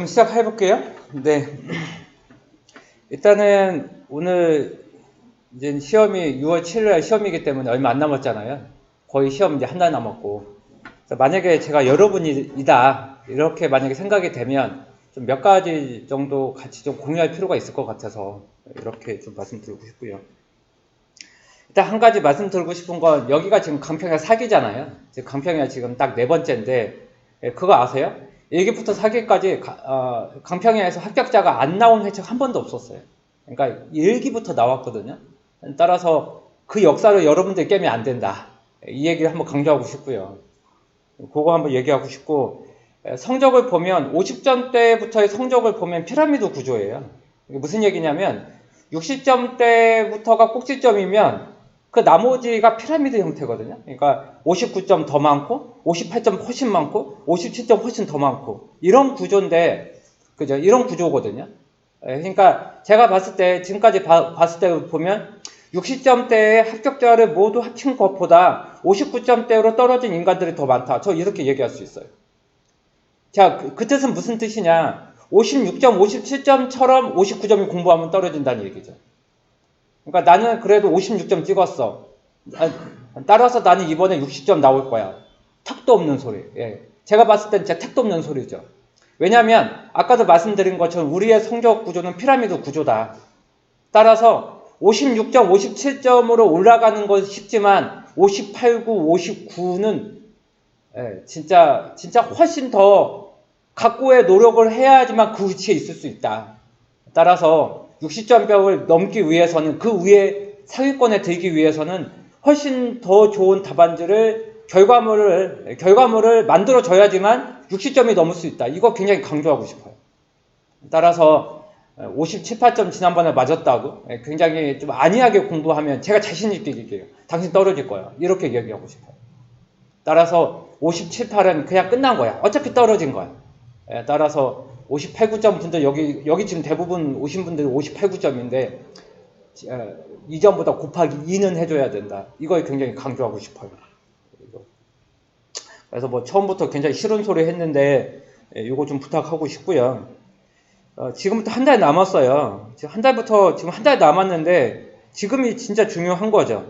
시작해 볼게요. 네. 일단은 오늘 이제 시험이 6월 7일 시험이기 때문에 얼마 안 남았잖아요. 거의 시험 이제 한 달 남았고. 만약에 제가 여러분이다 이렇게 만약에 생각이 되면 좀 몇 가지 정도 같이 좀 공유할 필요가 있을 것 같아서 이렇게 좀 말씀드리고 싶고요. 일단 한 가지 말씀드리고 싶은 건 여기가 지금 강평야 사기잖아요. 지금 강평야 지금 딱 네 번째인데 그거 아세요? 1기부터 4기까지 강평야에서 합격자가 안 나온 회차가 한 번도 없었어요. 그러니까 1기부터 나왔거든요. 따라서 그 역사를 여러분들 깨면 안 된다. 이 얘기를 한번 강조하고 싶고요. 그거 한번 얘기하고 싶고, 성적을 보면 50점대부터의 성적을 보면 피라미드 구조예요. 이게 무슨 얘기냐면 60점대부터가 꼭지점이면 그 나머지가 피라미드 형태거든요. 그러니까 59점 더 많고 58점 훨씬 많고 57점 훨씬 더 많고 이런 구조인데, 그죠? 이런 구조거든요. 그러니까 제가 봤을 때 지금까지 봤을 때 보면 60점대의 합격자를 모두 합친 것보다 59점대로 떨어진 인간들이 더 많다. 저 이렇게 얘기할 수 있어요. 자, 그 뜻은 무슨 뜻이냐? 56점, 57점처럼 59점이 공부하면 떨어진다는 얘기죠. 그러니까 나는 그래도 56점 찍었어. 따라서 나는 이번에 60점 나올 거야. 턱도 없는 소리. 예. 제가 봤을 땐 진짜 택도 없는 소리죠. 왜냐하면 아까도 말씀드린 것처럼 우리의 성적 구조는 피라미드 구조다. 따라서 56점, 57점으로 올라가는 건 쉽지만 58, 9, 59는 진짜 훨씬 더 각고의 노력을 해야지만 그 위치에 있을 수 있다. 따라서 60점벽을 넘기 위해서는, 그 위에 상위권에 들기 위해서는 훨씬 더 좋은 답안지를 결과물을 만들어줘야지만 60점이 넘을 수 있다. 이거 굉장히 강조하고 싶어요. 따라서 57, 8점 지난번에 맞았다고 굉장히 좀 안이하게 공부하면 제가 자신 있게 얘기해요. 당신 떨어질 거야. 이렇게 얘기하고 싶어요. 따라서 57, 8은 그냥 끝난 거야. 어차피 떨어진 거야. 따라서 58, 9점 분들 여기 지금 대부분 오신 분들이 58, 9점인데 이전보다 곱하기 2는 해줘야 된다. 이걸 굉장히 강조하고 싶어요. 그래서 뭐 처음부터 굉장히 싫은 소리 했는데 이거 좀 부탁하고 싶고요. 지금부터 한 달 남았어요. 지금 한 달 남았는데 지금이 진짜 중요한 거죠.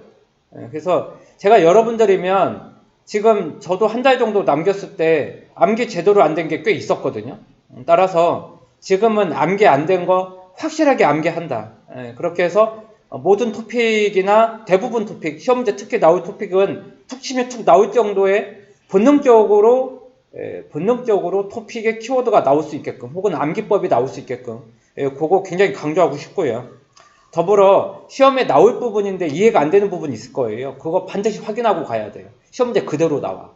그래서 제가 여러분들이면 지금 저도 한 달 정도 남겼을 때 암기 제대로 안 된 게 꽤 있었거든요. 따라서 지금은 암기 안 된 거 확실하게 암기한다. 그렇게 해서 모든 토픽이나 대부분 토픽, 시험 문제 특히 나올 토픽은 툭 치면 툭 나올 정도의 본능적으로 토픽의 키워드가 나올 수 있게끔, 혹은 암기법이 나올 수 있게끔, 그거 굉장히 강조하고 싶고요. 더불어 시험에 나올 부분인데 이해가 안 되는 부분이 있을 거예요. 그거 반드시 확인하고 가야 돼요. 시험 문제 그대로 나와.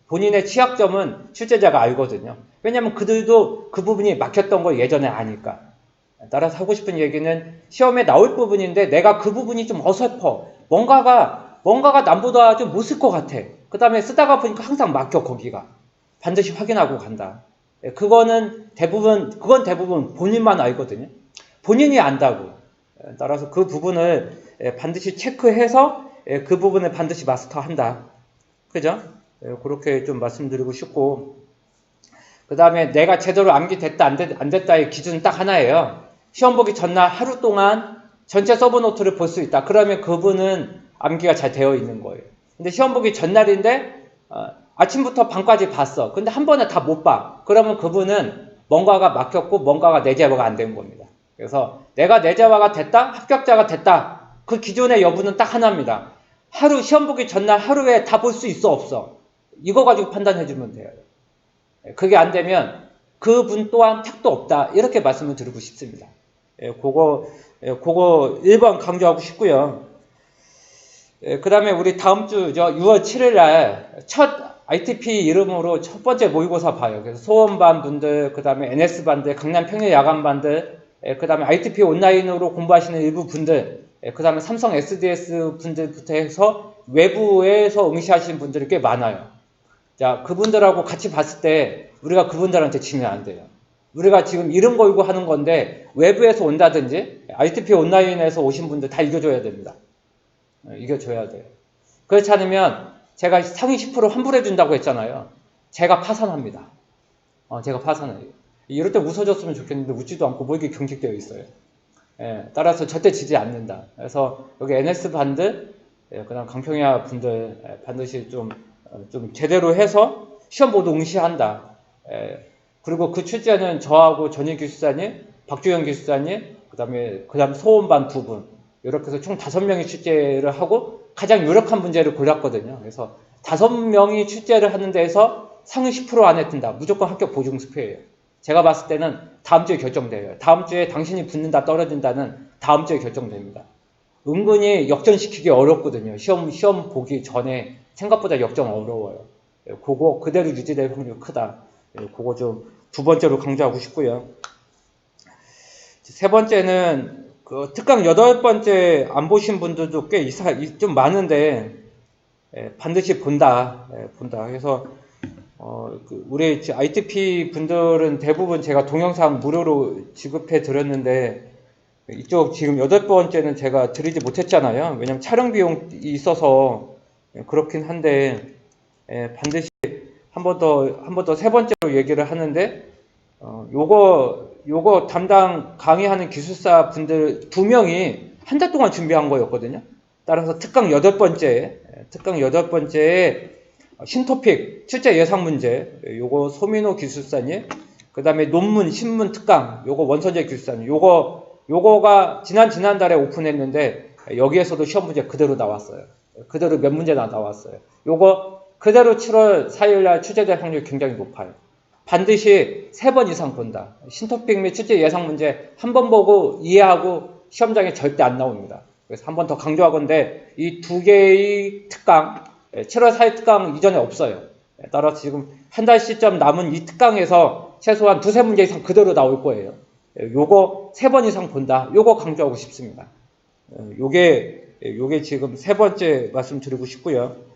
본인의 취약점은 출제자가 알거든요. 왜냐면 그들도 그 부분이 막혔던 걸 예전에 아니까. 따라서 하고 싶은 얘기는 시험에 나올 부분인데 내가 그 부분이 좀 어설퍼. 뭔가가 남보다 좀 못 쓸 것 같아. 그 다음에 쓰다가 보니까 항상 막혀, 거기가. 반드시 확인하고 간다. 그건 대부분 본인만 알거든요. 본인이 안다고. 따라서 그 부분을 반드시 체크해서 그 부분을 반드시 마스터한다. 그죠? 그렇게 좀 말씀드리고 싶고, 그 다음에 내가 제대로 암기됐다 안 됐다의 기준은 딱 하나예요. 시험 보기 전날 하루 동안 전체 서브 노트를 볼 수 있다. 그러면 그분은 암기가 잘 되어 있는 거예요. 근데 시험 보기 전날인데 아침부터 밤까지 봤어. 근데 한 번에 다 못 봐. 그러면 그분은 뭔가가 막혔고 뭔가가 내재화가 안 된 겁니다. 그래서 내가 내재화가 됐다, 합격자가 됐다. 그 기준의 여부는 딱 하나입니다. 시험 보기 전날 하루에 다 볼 수 있어, 없어? 이거 가지고 판단해주면 돼요. 그게 안 되면 그분 또한 택도 없다. 이렇게 말씀을 드리고 싶습니다. 그거 1번 강조하고 싶고요. 그 다음에 우리 다음 주죠. 6월 7일 날 첫 ITP 이름으로 첫 번째 모의고사 봐요. 그래서 소원반 분들, 그 다음에 NS반들, 강남 평일 야간반들, 그 다음에 ITP 온라인으로 공부하시는 일부 분들, 그 다음에 삼성 SDS 분들부터 해서 외부에서 응시하시는 분들이 꽤 많아요. 자, 그분들하고 같이 봤을 때 우리가 그분들한테 지면 안 돼요. 우리가 지금 이름 걸고 하는 건데 외부에서 온다든지 ITP 온라인에서 오신 분들 다 이겨줘야 됩니다. 이겨줘야 돼요. 그렇지 않으면 제가 상위 10% 환불해준다고 했잖아요. 제가 파산합니다. 제가 파산해요. 이럴 때 웃어줬으면 좋겠는데 웃지도 않고 뭐 이렇게 경직되어 있어요. 예, 따라서 절대 지지 않는다. 그래서 여기 NS 반들, 예, 그다음 강평야 분들 반드시 좀 제대로 해서 시험 보도 응시한다. 예, 그리고 그 출제는 저하고 전희 기술사님, 박주영 기술사님, 그다음에 소원반 두 분, 이렇게 해서 총 5명이 출제를 하고 가장 유력한 문제를 골랐거든요. 그래서 5명이 출제를 하는 데에서 상위 10% 안에 든다. 무조건 합격 보증 수표예요. 제가 봤을 때는 다음 주에 결정돼요. 다음 주에 당신이 붙는다 떨어진다는 다음 주에 결정됩니다. 은근히 역전시키기 어렵거든요. 시험 보기 전에 생각보다 역전 어려워요. 그거 그대로 유지될 확률이 크다. 그거 좀 두 번째로 강조하고 싶고요. 세 번째는 그 특강 8번째 안 보신 분들도 꽤 좀 많은데 반드시 본다. 본다. 그래서 우리 ITP 분들은 대부분 제가 동영상 무료로 지급해 드렸는데 이쪽 지금 8번째는 제가 드리지 못했잖아요. 왜냐면 촬영 비용이 있어서 그렇긴 한데 반드시 한 번 더 세 번째로 얘기를 하는데 요거 담당 강의하는 기술사 분들 2명이 한 달 동안 준비한 거였거든요. 따라서 특강 8번째에 신토픽 출제 예상 문제 요거 소민호 기술사님, 그 다음에 논문 신문 특강 요거 원선재 기술사님, 요거가 지난달에 오픈했는데 여기에서도 시험 문제 그대로 나왔어요. 그대로 몇 문제나 나왔어요. 요거 그대로 7월 4일날 출제될 확률이 굉장히 높아요. 반드시 3번 이상 본다. 신토픽 및 출제 예상 문제 한 번 보고 이해하고 시험장에 절대 안 나옵니다. 그래서 한 번 더 강조하건데 이 2개의 특강 7월 4일 특강 이전에 없어요. 따라서 지금 한 달 시점 남은 이 특강에서 최소한 2-3문제 이상 그대로 나올 거예요. 요거 3번 이상 본다. 요거 강조하고 싶습니다. 요게 지금 3번째 말씀드리고 싶고요.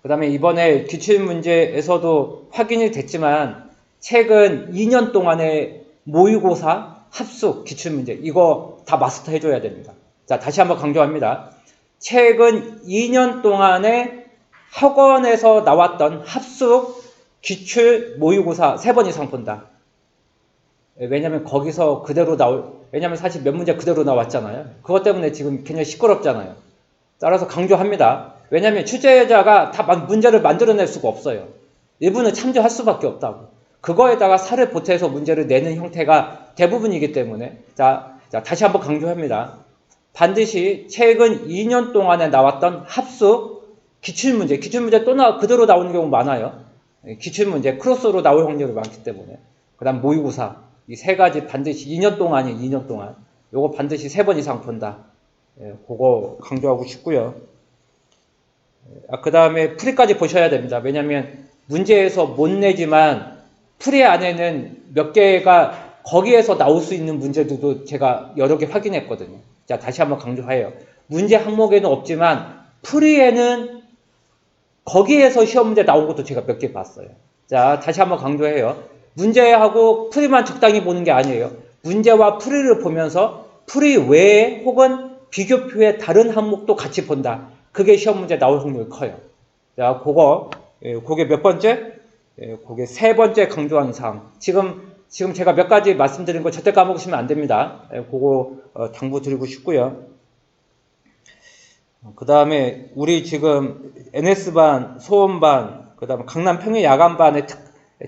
그 다음에 이번에 기출문제에서도 확인이 됐지만 최근 2년 동안의 모의고사, 합숙, 기출문제 이거 다 마스터 해줘야 됩니다. 자, 다시 한번 강조합니다. 최근 2년 동안에 학원에서 나왔던 합숙, 기출, 모의고사 3번 이상 본다. 왜냐면 거기서 그대로 왜냐면 사실 몇 문제 그대로 나왔잖아요. 그것 때문에 지금 굉장히 시끄럽잖아요. 따라서 강조합니다. 왜냐면 출제자가 다 문제를 만들어낼 수가 없어요. 일부는 참조할 수밖에 없다고. 그거에다가 살을 보태서 문제를 내는 형태가 대부분이기 때문에 자 다시 한번 강조합니다. 반드시 최근 2년 동안에 나왔던 합숙, 기출문제 또 그대로 나오는 경우 많아요. 기출문제 크로스로 나올 확률이 많기 때문에. 그 다음 모의고사 이 3가지 반드시 2년 동안이에요. 2년 동안 요거 반드시 3번 이상 본다. 그거 강조하고 싶고요. 그 다음에 풀이까지 보셔야 됩니다. 왜냐하면 문제에서 못 내지만 풀이 안에는 몇 개가 거기에서 나올 수 있는 문제들도 제가 여러 개 확인했거든요. 자, 다시 한번 강조해요. 문제 항목에는 없지만 풀이에는 거기에서 시험 문제 나온 것도 제가 몇 개 봤어요. 자, 다시 한번 강조해요. 문제하고 풀이만 적당히 보는 게 아니에요. 문제와 풀이를 보면서 풀이 외에 혹은 비교표의 다른 항목도 같이 본다. 그게 시험 문제 나올 확률이 커요. 자, 그게 몇 번째? 그게 3번째 강조하는 사항. 지금 제가 몇 가지 말씀드린 거 절대 까먹으시면 안 됩니다. 그거 당부 드리고 싶고요. 그 다음에 우리 지금 NS반, 소원반, 그 다음에 강남 평일 야간반의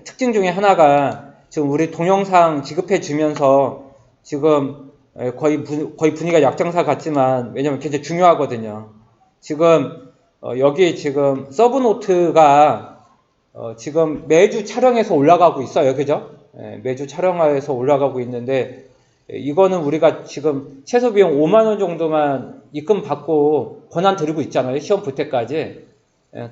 특징 중에 하나가 지금 우리 동영상 지급해 주면서 지금 거의 분위기가 약장사 같지만 왜냐면 굉장히 중요하거든요. 지금 여기 지금 서브노트가 지금 매주 촬영해서 올라가고 있어요. 그죠? 매주 촬영해서 올라가고 있는데 이거는 우리가 지금 최소 비용 5만원 정도만 입금 받고 권한 드리고 있잖아요. 시험 볼 때까지.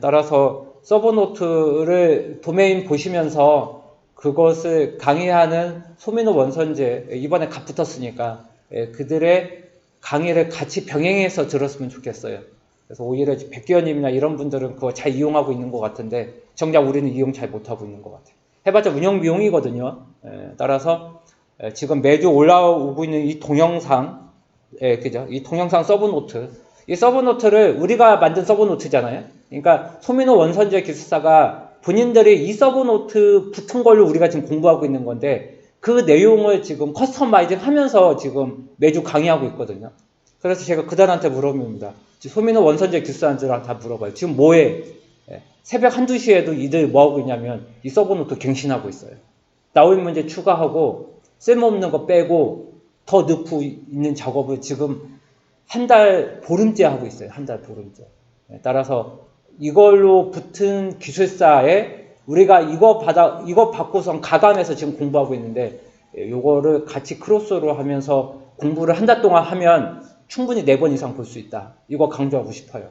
따라서 서브노트를 도메인 보시면서 그것을 강의하는 소민호 원선재 이번에 갓 붙었으니까 그들의 강의를 같이 병행해서 들었으면 좋겠어요. 그래서 오히려 백기현님이나 이런 분들은 그거 잘 이용하고 있는 것 같은데 정작 우리는 이용 잘 못하고 있는 것 같아요. 해봤자 운영 비용이거든요. 따라서 지금 매주 올라오고 있는 이 동영상, 그죠? 이 동영상 서브노트, 이 서브노트를 우리가 만든 서브노트잖아요. 그러니까 소민호 원선재 기술사가 본인들이 이 서브노트 붙은 걸로 우리가 지금 공부하고 있는 건데 그 내용을 지금 커스터마이징 하면서 지금 매주 강의하고 있거든요. 그래서 제가 그들한테 물어봅니다. 소민호 원선제 기술사들랑 다 물어봐요. 지금 뭐해? 새벽 1, 2시에도 이들 뭐하고 있냐면 이 서브노트 갱신하고 있어요. 나올 문제 추가하고 쓸모없는 거 빼고 더 넣고 있는 작업을 지금 한 달 보름째 하고 있어요. 한 달 보름째. 따라서 이걸로 붙은 기술사에 우리가 이거 받고선 가감해서 지금 공부하고 있는데 요거를 같이 크로스로 하면서 공부를 한 달 동안 하면 충분히 4번 이상 볼 수 있다. 이거 강조하고 싶어요.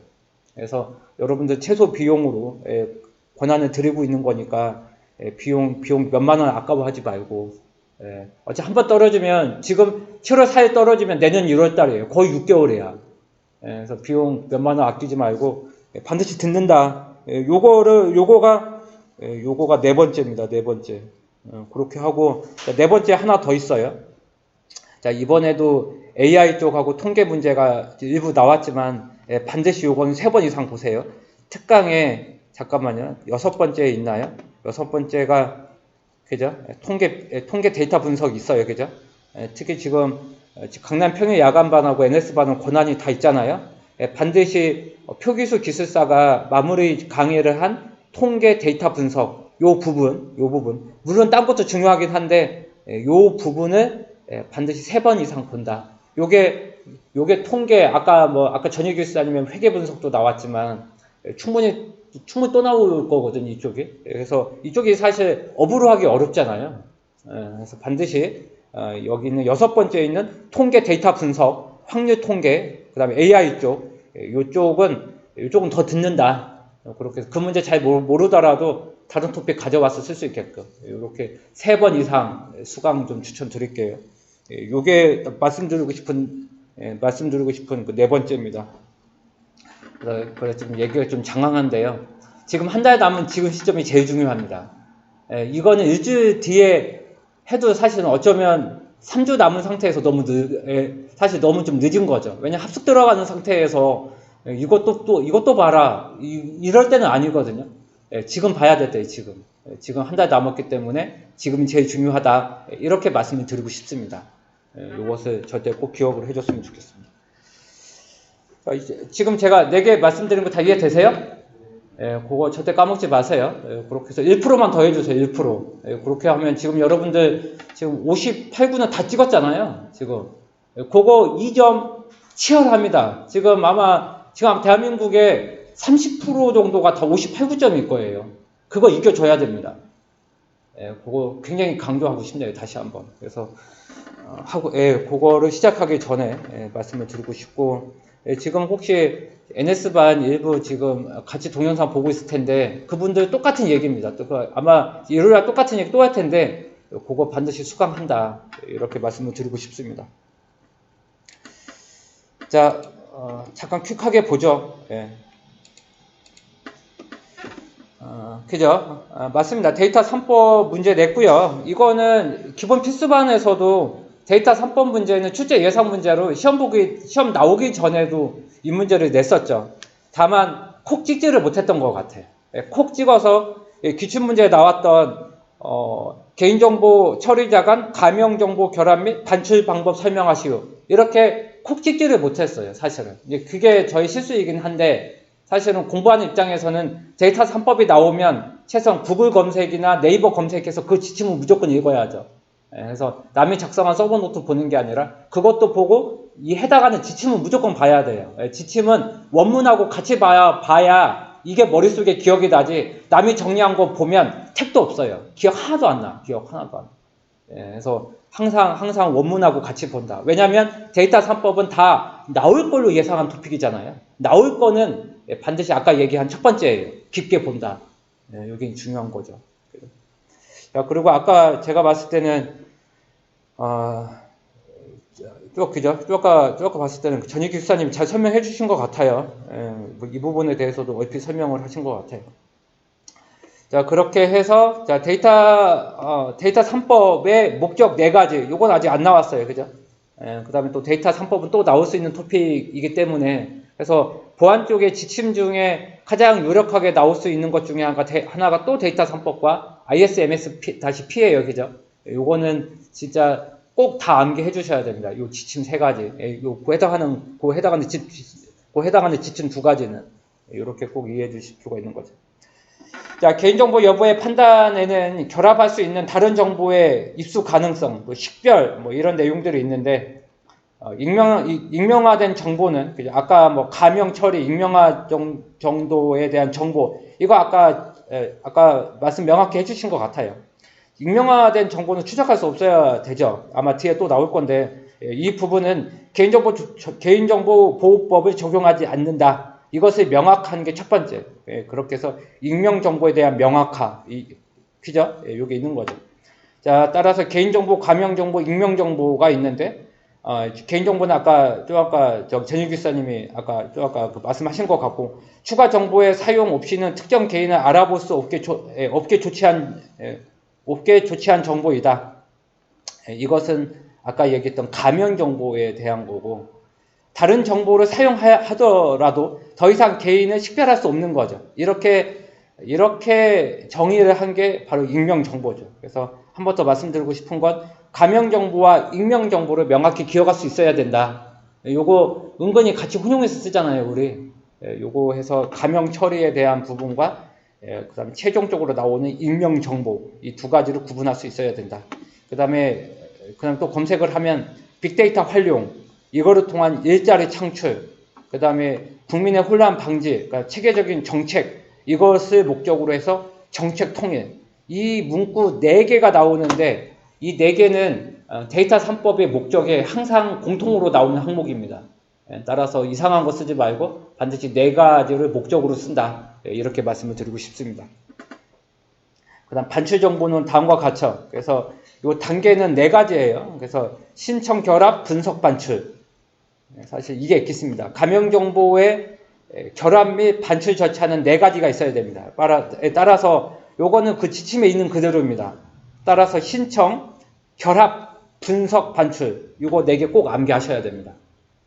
그래서 여러분들 최소 비용으로 권한을 드리고 있는 거니까 비용 몇만 원 아까워하지 말고 어차피 한 번 떨어지면 지금 7월 4일 떨어지면 내년 1월 달이에요. 거의 6개월이야. 그래서 비용 몇만 원 아끼지 말고 반드시 듣는다. 요거가 4번째입니다. 4번째. 그렇게 하고 4번째 하나 더 있어요. 자, 이번에도 AI 쪽하고 통계 문제가 일부 나왔지만 반드시 요거는 3번 이상 보세요. 특강에 잠깐만요. 6번째에 있나요? 6번째가 그죠? 통계 데이터 분석 있어요. 그죠? 특히 지금 강남 평일 야간반하고 NS반은 권한이 다 있잖아요. 반드시 표기수 기술사가 마무리 강의를 한 통계 데이터 분석 요 부분 물론 딴 것도 중요하긴 한데 요 부분을 반드시 3번 이상 본다. 요게 통계 아까 전희 기술사님은 회계 분석도 나왔지만 충분히 또 나올 거거든요. 이쪽이. 그래서 이쪽이 사실 업으로 하기 어렵잖아요. 그래서 반드시 여기 있는 6번째에 있는 통계 데이터 분석, 확률 통계, 그 다음에 AI 쪽, 요쪽은 더 듣는다. 그렇게 그 문제 잘 모르더라도 다른 토픽 가져와서 쓸 수 있게끔 이렇게 3번 이상 수강 좀 추천드릴게요. 요게 말씀드리고 싶은 그 4번째입니다. 그래서 좀 얘기가 좀 장황한데요. 지금 한 달 남은 지금 시점이 제일 중요합니다. 이거는 일주일 뒤에 해도 사실은 어쩌면 3주 남은 상태에서 사실 너무 좀 늦은 거죠. 왜냐면 합숙 들어가는 상태에서 이것도 봐라. 이럴 때는 아니거든요. 지금 봐야 될 때, 지금 한 달 남았기 때문에 지금이 제일 중요하다. 이렇게 말씀을 드리고 싶습니다. 이것을 절대 꼭 기억을 해줬으면 좋겠습니다. 지금 제가 4개 말씀드린 거 다 이해되세요? 그거 절대 까먹지 마세요. 그렇게 해서 1%만 더 해주세요. 1%. 그렇게 하면 지금 여러분들 지금 58구는 다 찍었잖아요. 지금. 그거 2점 치열합니다. 지금 대한민국의 30% 정도가 다 58구점일 거예요. 그거 이겨줘야 됩니다. 그거 굉장히 강조하고 싶네요. 다시 한번. 그래서, 그거를 시작하기 전에 말씀을 드리고 싶고, 지금 혹시 NS반 일부 지금 같이 동영상 보고 있을 텐데 그분들 똑같은 얘기입니다. 아마 일요일날 똑같은 얘기 또 할 텐데 그거 반드시 수강한다. 이렇게 말씀을 드리고 싶습니다. 자, 잠깐 퀵하게 보죠. 그죠? 맞습니다. 데이터 3법 문제 냈고요. 이거는 기본 필수반에서도 데이터 3법 문제는 출제 예상 문제로 시험 나오기 전에도 이 문제를 냈었죠. 다만 콕 찍지를 못했던 것 같아요. 콕 찍어서 기출문제에 나왔던 개인정보 처리자 간 가명정보 결합 및 반출 방법 설명하시오. 이렇게 콕 찍지를 못했어요. 사실은. 그게 저희 실수이긴 한데 사실은 공부하는 입장에서는 데이터 3법이 나오면 최소한 구글 검색이나 네이버 검색해서 그 지침은 무조건 읽어야죠. 그래서 남이 작성한 서버노트 보는 게 아니라 그것도 보고 이 해당하는 지침은 무조건 봐야 돼요. 지침은 원문하고 같이 봐야 이게 머릿속에 기억이 나지 남이 정리한 거 보면 택도 없어요. 기억 하나도 안 나. 그래서 항상 원문하고 같이 본다. 왜냐하면 데이터 3법은 다 나올 걸로 예상한 토픽이잖아요. 나올 거는 반드시 아까 얘기한 첫 번째예요. 깊게 본다. 이게 중요한 거죠. 그리고 아까 제가 봤을 때는 쭉 아까 봤을 때는 전희 기술사님이 잘 설명해 주신 것 같아요. 이 부분에 대해서도 얼핏 설명을 하신 것 같아요. 자, 그렇게 해서 자 데이터 3법의 목적 4가지. 요건 아직 안 나왔어요. 그죠? 그 다음에 또 데이터 3법은 또 나올 수 있는 토픽이기 때문에 그래서 보안 쪽의 지침 중에 가장 유력하게 나올 수 있는 것 중에 하나가 또 데이터 3법과 ISMS-P예요. 그죠? 요거는 진짜 꼭 다 암기해 주셔야 됩니다. 요 지침 세 가지. 해당하는 지침 두 가지는. 이렇게 꼭 이해해 주실 필요가 있는 거죠. 자, 개인정보 여부의 판단에는 결합할 수 있는 다른 정보의 입수 가능성, 식별, 이런 내용들이 있는데, 익명화된 정보는, 아까 가명 처리, 익명화 정도에 대한 정보, 이거 아까 말씀 명확히 해주신 것 같아요. 익명화된 정보는 추적할 수 없어야 되죠. 아마 뒤에 또 나올 건데, 이 부분은 개인정보보호법을 적용하지 않는다. 이것을 명확한 게 첫 번째. 그렇게 해서 익명정보에 대한 명확화, 그죠? 이게 있는 거죠. 자, 따라서 개인정보, 가명정보, 익명정보가 있는데, 개인정보는 아까 전일 기사님이 아까 말씀하신 것 같고, 추가 정보의 사용 없이는 특정 개인을 알아볼 수 없게 조치한 정보이다. 이것은 아까 얘기했던 가명 정보에 대한 거고, 다른 정보를 사용하더라도 더 이상 개인을 식별할 수 없는 거죠. 이렇게 정의를 한 게 바로 익명 정보죠. 그래서 한 번 더 말씀드리고 싶은 건 가명 정보와 익명 정보를 명확히 기억할 수 있어야 된다. 요거 은근히 같이 혼용해서 쓰잖아요, 우리. 요거 해서 가명 처리에 대한 부분과 그다음에 최종적으로 나오는 익명 정보, 이 두 가지를 구분할 수 있어야 된다. 그다음에 그냥 또 검색을 하면 빅데이터 활용, 이거를 통한 일자리 창출, 그 다음에 국민의 혼란 방지, 그러니까 체계적인 정책, 이것을 목적으로 해서 정책 통일. 이 문구 4개가 나오는데, 이 4개는 데이터 3법의 목적에 항상 공통으로 나오는 항목입니다. 따라서 이상한 거 쓰지 말고 반드시 4가지를 목적으로 쓴다. 이렇게 말씀을 드리고 싶습니다. 그 다음 반출 정보는 다음과 같죠. 그래서 이 단계는 4가지예요. 그래서 신청, 결합, 분석, 반출. 사실 이게 있겠습니다. 가명 정보의 결합 및 반출 절차는 4가지가 있어야 됩니다. 따라서 요거는 그 지침에 있는 그대로입니다. 따라서 신청, 결합, 분석, 반출, 요거 4개 꼭 암기하셔야 됩니다.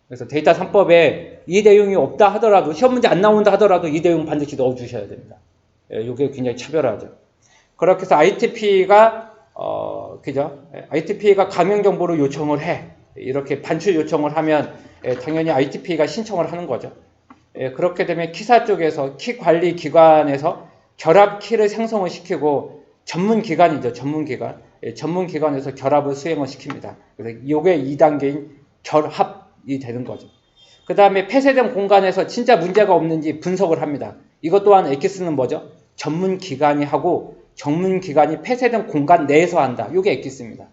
그래서 데이터 3법에 이 내용이 없다 하더라도, 시험 문제 안 나온다 하더라도 이 내용 반드시 넣어주셔야 됩니다. 요게 굉장히 차별하죠. 그렇게 해서 ITP가 가명 정보를 요청을 해. 이렇게 반출 요청을 하면 당연히 ITP가 신청을 하는 거죠. 그렇게 되면 키사 쪽에서 키 관리 기관에서 결합 키를 생성을 시키고, 전문기관이죠. 전문기관에서 결합을 수행을 시킵니다. 그래서 이게 2단계인 결합이 되는 거죠. 그 다음에 폐쇄된 공간에서 진짜 문제가 없는지 분석을 합니다. 이것 또한 엑기스는 뭐죠? 전문기관이 하고 전문기관이 폐쇄된 공간 내에서 한다. 이게 엑기스입니다.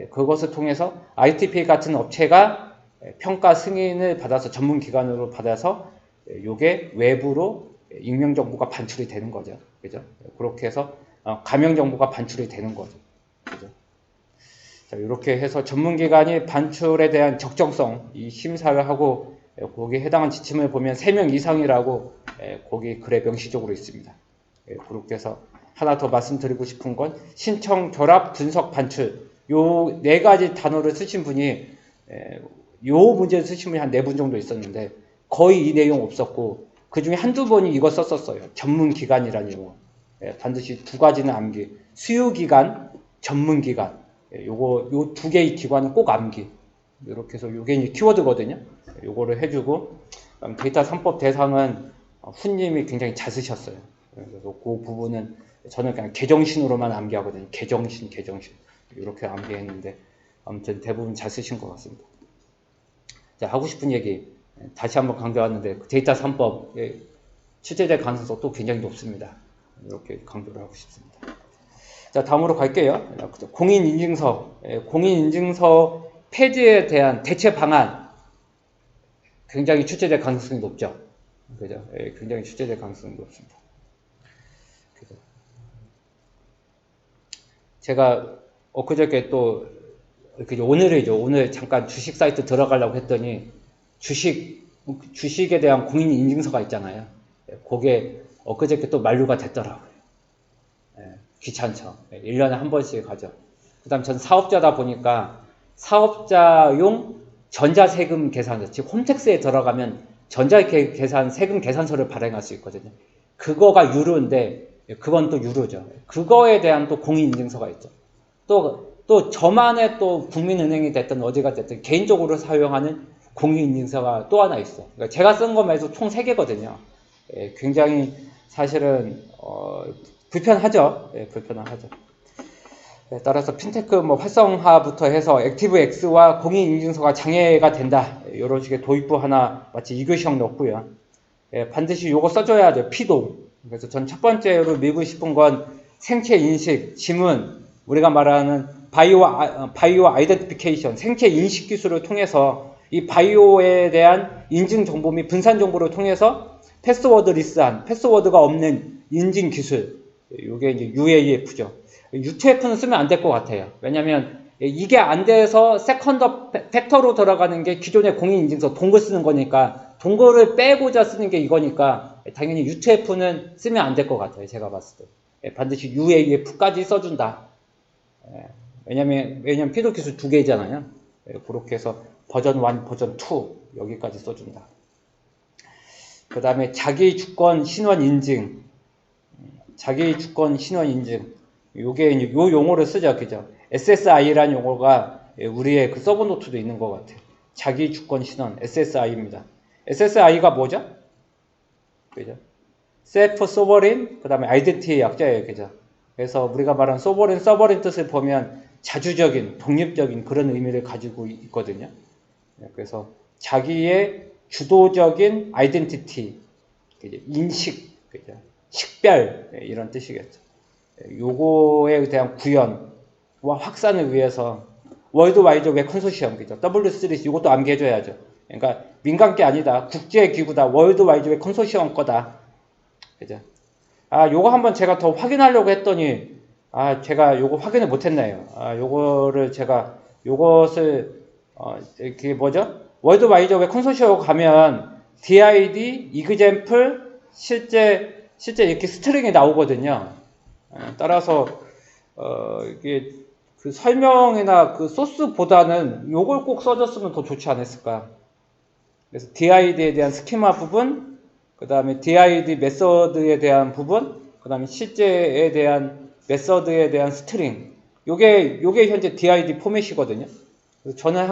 그것을 통해서 ITP 같은 업체가 평가 승인을 받아서 전문기관으로 받아서 이게 외부로 익명정보가 반출이 되는 거죠. 그죠? 그렇게 해서 가명정보가 반출이 되는 거죠. 그죠? 자, 이렇게 해서 전문기관이 반출에 대한 적정성, 이 심사를 하고, 거기에 해당한 지침을 보면 3명 이상이라고 거기 글에 명시적으로 있습니다. 그렇게 해서 하나 더 말씀드리고 싶은 건 신청, 결합, 분석, 반출, 요 4가지 단어를 쓰신 분이, 요 문제를 쓰신 분이 한 4분 정도 있었는데 거의 이 내용 없었고, 그 중에 한두 번이 이거 썼었어요. 전문기관이라는 용어. 반드시 2가지는 암기. 수요기관, 전문기관. 요 2개의 기관은 꼭 암기. 이렇게 해서 요게 이제 키워드거든요. 요거를 해주고, 데이터 3법 대상은 훈님이 굉장히 잘 쓰셨어요. 그래서 그 부분은 저는 그냥 개정신으로만 암기하거든요. 개정신. 이렇게 암기했는데, 아무튼 대부분 잘 쓰신 것 같습니다. 자, 하고 싶은 얘기 다시 한번 강조하는데, 데이터 3법 출제될 가능성도 또 굉장히 높습니다. 이렇게 강조를 하고 싶습니다. 자, 다음으로 갈게요. 공인인증서, 공인인증서 폐지에 대한 대체 방안, 굉장히 출제될 가능성이 높죠. 그죠? 굉장히 출제될 가능성이 높습니다. 그래서 제가 엊그저께 또 오늘 잠깐 주식 사이트 들어가려고 했더니 주식에 대한 공인인증서가 있잖아요. 그게 엊그저께 또 만료가 됐더라고요. 귀찮죠. 1년에 한 번씩 하죠. 그 다음 전 사업자다 보니까 사업자용 전자세금 계산서, 즉 홈택스에 들어가면 전자계산 세금 계산서를 발행할 수 있거든요. 그거가 유료인데 그건 또 유료죠. 그거에 대한 또 공인인증서가 있죠. 또 저만의 또 국민은행이 됐든 어디가 됐든 개인적으로 사용하는 공인인증서가 또 하나 있어. 그러니까 제가 쓴 거 말고 총 3개거든요. 굉장히 사실은 불편하죠. 불편하죠. 따라서 핀테크 활성화부터 해서 액티브X와 공인인증서가 장애가 된다. 이런 식의 도입부 하나 마치 2교시형 넣었고요. 반드시 요거 써줘야 돼요. 피도. 그래서 전 첫 번째로 밀고 싶은 건 생체 인식, 지문, 우리가 말하는 바이오 아이덴티피케이션, 생체 인식 기술을 통해서 이 바이오에 대한 인증 정보 및 분산 정보를 통해서 패스워드 리스한, 패스워드가 없는 인증 기술. 이게 이제 UAF죠. UTF는 쓰면 안 될 것 같아요. 왜냐면 이게 안 돼서 세컨더 팩터로 들어가는 게 기존의 공인인증서 동글 쓰는 거니까 동글을 빼고자 쓰는 게 이거니까 당연히 UTF는 쓰면 안 될 것 같아요. 제가 봤을 때. 반드시 UAF까지 써준다. 왜냐면 피도 기술 2개잖아요. 그렇게 해서 버전 1, 버전 2 여기까지 써준다. 그 다음에 자기 주권 신원 인증. 자기 주권 신원 인증. 요게 요 용어를 쓰죠. 그죠? SSI라는 용어가 우리의 그 서브노트도 있는 것 같아요. 자기 주권 신원 SSI입니다. SSI가 뭐죠? 그죠? Self Sovereign, 그 다음에 Identity의 약자예요. 그죠? 그래서 우리가 말하는 서버린 뜻을 보면 자주적인, 독립적인 그런 의미를 가지고 있거든요. 그래서 자기의 주도적인 아이덴티티, 인식, 그죠? 식별, 이런 뜻이겠죠. 요거에 대한 구현과 확산을 위해서 월드와이드 웹 컨소시엄, 그죠? W3C 이것도 암기해줘야죠. 그러니까 민간 게 아니다. 국제기구다. 월드와이드 웹 컨소시엄 거다. 그죠? 요거 한번 제가 더 확인하려고 했더니, 제가 요거 확인을 못했네요. 요것을, 그게 뭐죠? 월드와이드 웹 컨소시엄 가면 DID, example, 실제 이렇게 스트링이 나오거든요. 따라서, 이게 그 설명이나 그 소스보다는 요걸 꼭 써줬으면 더 좋지 않았을까. 그래서 DID에 대한 스키마 부분, 그 다음에 DID 메서드에 대한 부분, 그 다음에 실제에 대한 메서드에 대한 스트링. 요게 현재 DID 포맷이거든요. 그래서 저는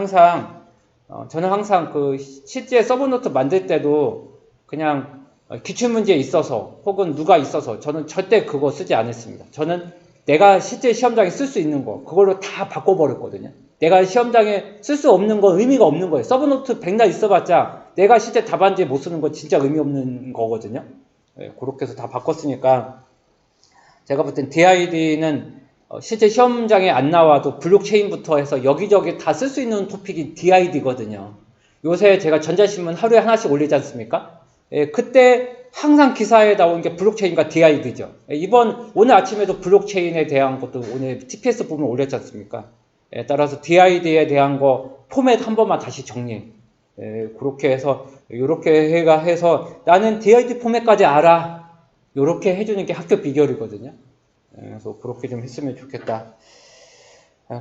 항상 그 실제 서브노트 만들 때도 그냥 기출문제에 있어서 혹은 누가 있어서 저는 절대 그거 쓰지 않았습니다. 저는 내가 실제 시험장에 쓸 수 있는 거 그걸로 다 바꿔버렸거든요. 내가 시험장에 쓸 수 없는 건 의미가 없는 거예요. 서브노트 100날 있어봤자 내가 실제 답안지에 못 쓰는 건 진짜 의미 없는 거거든요. 그렇게 해서 다 바꿨으니까 제가 볼 땐 DID는 실제 시험장에 안 나와도 블록체인부터 해서 여기저기 다 쓸 수 있는 토픽이 DID거든요. 요새 제가 전자신문 하루에 하나씩 올리지 않습니까? 그때 항상 기사에 나온 게 블록체인과 DID죠. 오늘 아침에도 블록체인에 대한 것도 오늘 TPS 부분 올렸지 않습니까? 따라서 DID에 대한 거 포맷 한 번만 다시 정리. 그렇게 해서 나는 DID 포맷까지 알아. 요렇게 해주는 게 학교 비결이거든요. 그래서 그렇게 좀 했으면 좋겠다.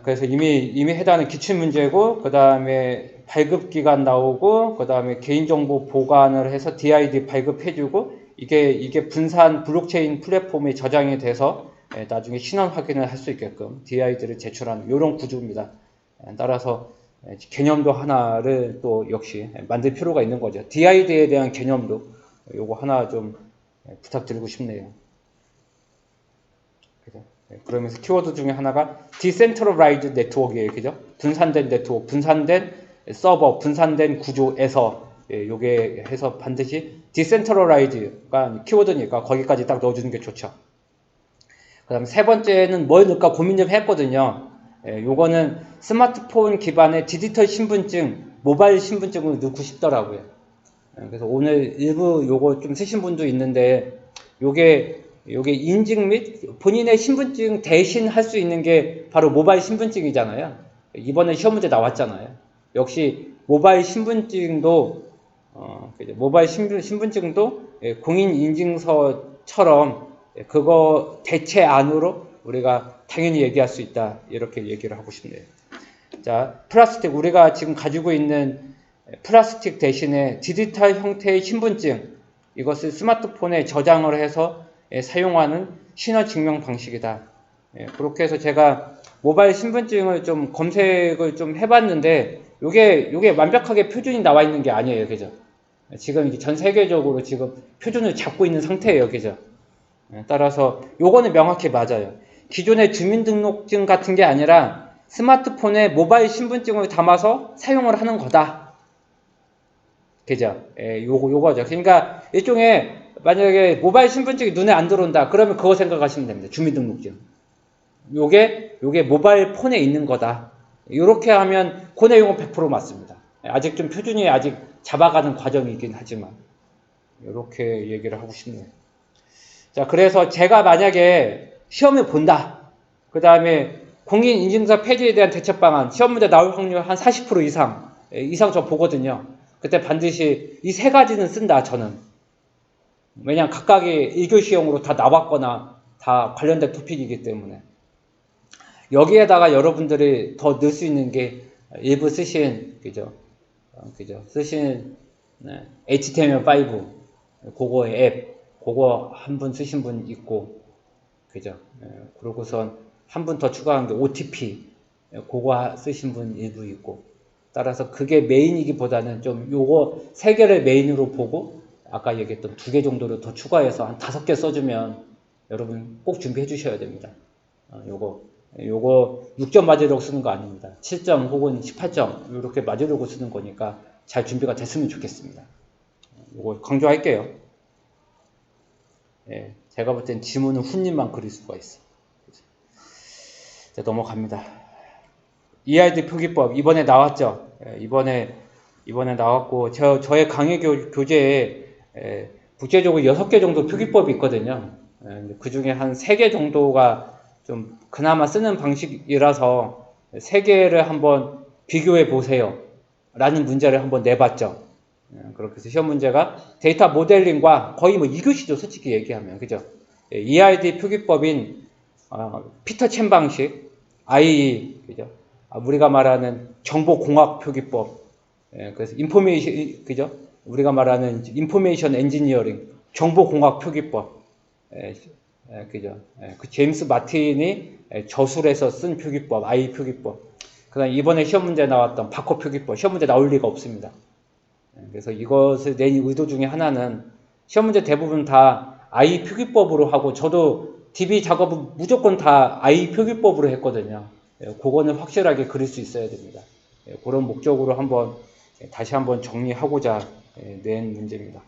그래서 이미 해당하는 기출문제고, 그 다음에 발급기간 나오고, 그 다음에 개인정보 보관을 해서 DID 발급해주고, 이게 분산 블록체인 플랫폼에 저장이 돼서 나중에 신원 확인을 할 수 있게끔 DID를 제출하는 이런 구조입니다. 따라서 개념도 하나를 또 역시 만들 필요가 있는 거죠. DID에 대한 개념도 요거 하나 좀 부탁드리고 싶네요. 그러면서 키워드 중에 하나가 Decentralized Network이에요. 그죠? 분산된 네트워크, 분산된 서버, 분산된 구조에서 요게 해서 반드시 Decentralize가 키워드니까 거기까지 딱 넣어주는 게 좋죠. 그 다음에 세 번째는 뭘 넣을까 고민 좀 했거든요. 요거는 스마트폰 기반의 디지털 신분증, 모바일 신분증을 넣고 싶더라고요. 그래서 오늘 일부 요거 좀 쓰신 분도 있는데 요게 인증 및 본인의 신분증 대신 할 수 있는 게 바로 모바일 신분증이잖아요. 이번에 시험 문제 나왔잖아요. 역시 모바일 신분증도 공인인증서처럼 그거 대체 안으로 우리가 당연히 얘기할 수 있다. 이렇게 얘기를 하고 싶네요. 자, 플라스틱 우리가 지금 가지고 있는 플라스틱 대신에 디지털 형태의 신분증, 이것을 스마트폰에 저장을 해서 사용하는 신원증명 방식이다. 그렇게 해서 제가 모바일 신분증을 좀 검색을 좀 해봤는데, 요게 완벽하게 표준이 나와 있는 게 아니에요. 그죠? 지금 전 세계적으로 지금 표준을 잡고 있는 상태예요. 그죠? 따라서 요거는 명확히 맞아요. 기존의 주민등록증 같은 게 아니라 스마트폰에 모바일 신분증을 담아서 사용을 하는 거다. 그죠? 요거죠. 그러니까 일종의 만약에 모바일 신분증이 눈에 안 들어온다. 그러면 그거 생각하시면 됩니다. 주민등록증. 요게 모바일 폰에 있는 거다. 요렇게 하면 그 내용은 100% 맞습니다. 아직 좀 표준이 아직 잡아가는 과정이긴 하지만 요렇게 얘기를 하고 싶네요. 자, 그래서 제가 만약에 시험을 본다. 그 다음에 공인인증서 폐지에 대한 대처방안, 시험 문제 나올 확률 한 40% 이상 저 보거든요. 그때 반드시 이 세 가지는 쓴다, 저는. 왜냐면 각각의 1교시형으로 다 나왔거나 다 관련된 토픽이기 때문에. 여기에다가 여러분들이 더 넣을 수 있는 게 일부 쓰신, 그죠? 쓰신 HTML5, 그거의 앱, 그거 한 분 쓰신 분 있고, 그죠? 그러고선 한 분 더 추가한 게 OTP, 그거 쓰신 분 일부 있고, 따라서 그게 메인이기보다는 좀 요거 3개를 메인으로 보고, 아까 얘기했던 2개 정도를 더 추가해서 한 5개 써주면 여러분 꼭 준비해 주셔야 됩니다. 요거 6점 맞으려고 쓰는 거 아닙니다. 7점 혹은 18점 이렇게 맞으려고 쓰는 거니까 잘 준비가 됐으면 좋겠습니다. 요거 강조할게요. 제가 볼 땐 지문은 훈님만 그릴 수가 있어. 자, 넘어갑니다. EID 표기법 이번에 나왔죠. 이번에 나왔고 저의 강의 교재에 국제적으로 6개 정도 표기법이 있거든요. 그 중에 한 3개 정도가 좀 그나마 쓰는 방식이라서 3개를 한번 비교해 보세요 라는 문제를 한번 내봤죠. 그렇게 해서 시험 문제가 데이터 모델링과 거의 뭐 2교시죠, 솔직히 얘기하면. 그죠? EID 표기법인 피터 첸 방식, IE, 그죠? 우리가 말하는 정보공학 표기법, 그래서 인포메이션, 그죠? 우리가 말하는 인포메이션 엔지니어링, 정보공학 표기법, 그죠? 그 제임스 마틴이 저술해서 쓴 표기법, IE 표기법. 그다음 이번에 시험 문제 나왔던 바코 표기법, 시험 문제 나올 리가 없습니다. 그래서 이것을 낸 의도 중에 하나는 시험 문제 대부분 다 IE 표기법으로 하고, 저도 DB 작업은 무조건 다 IE 표기법으로 했거든요. 그거는 확실하게 그릴 수 있어야 됩니다. 그런 목적으로 다시 한번 정리하고자 낸 문제입니다.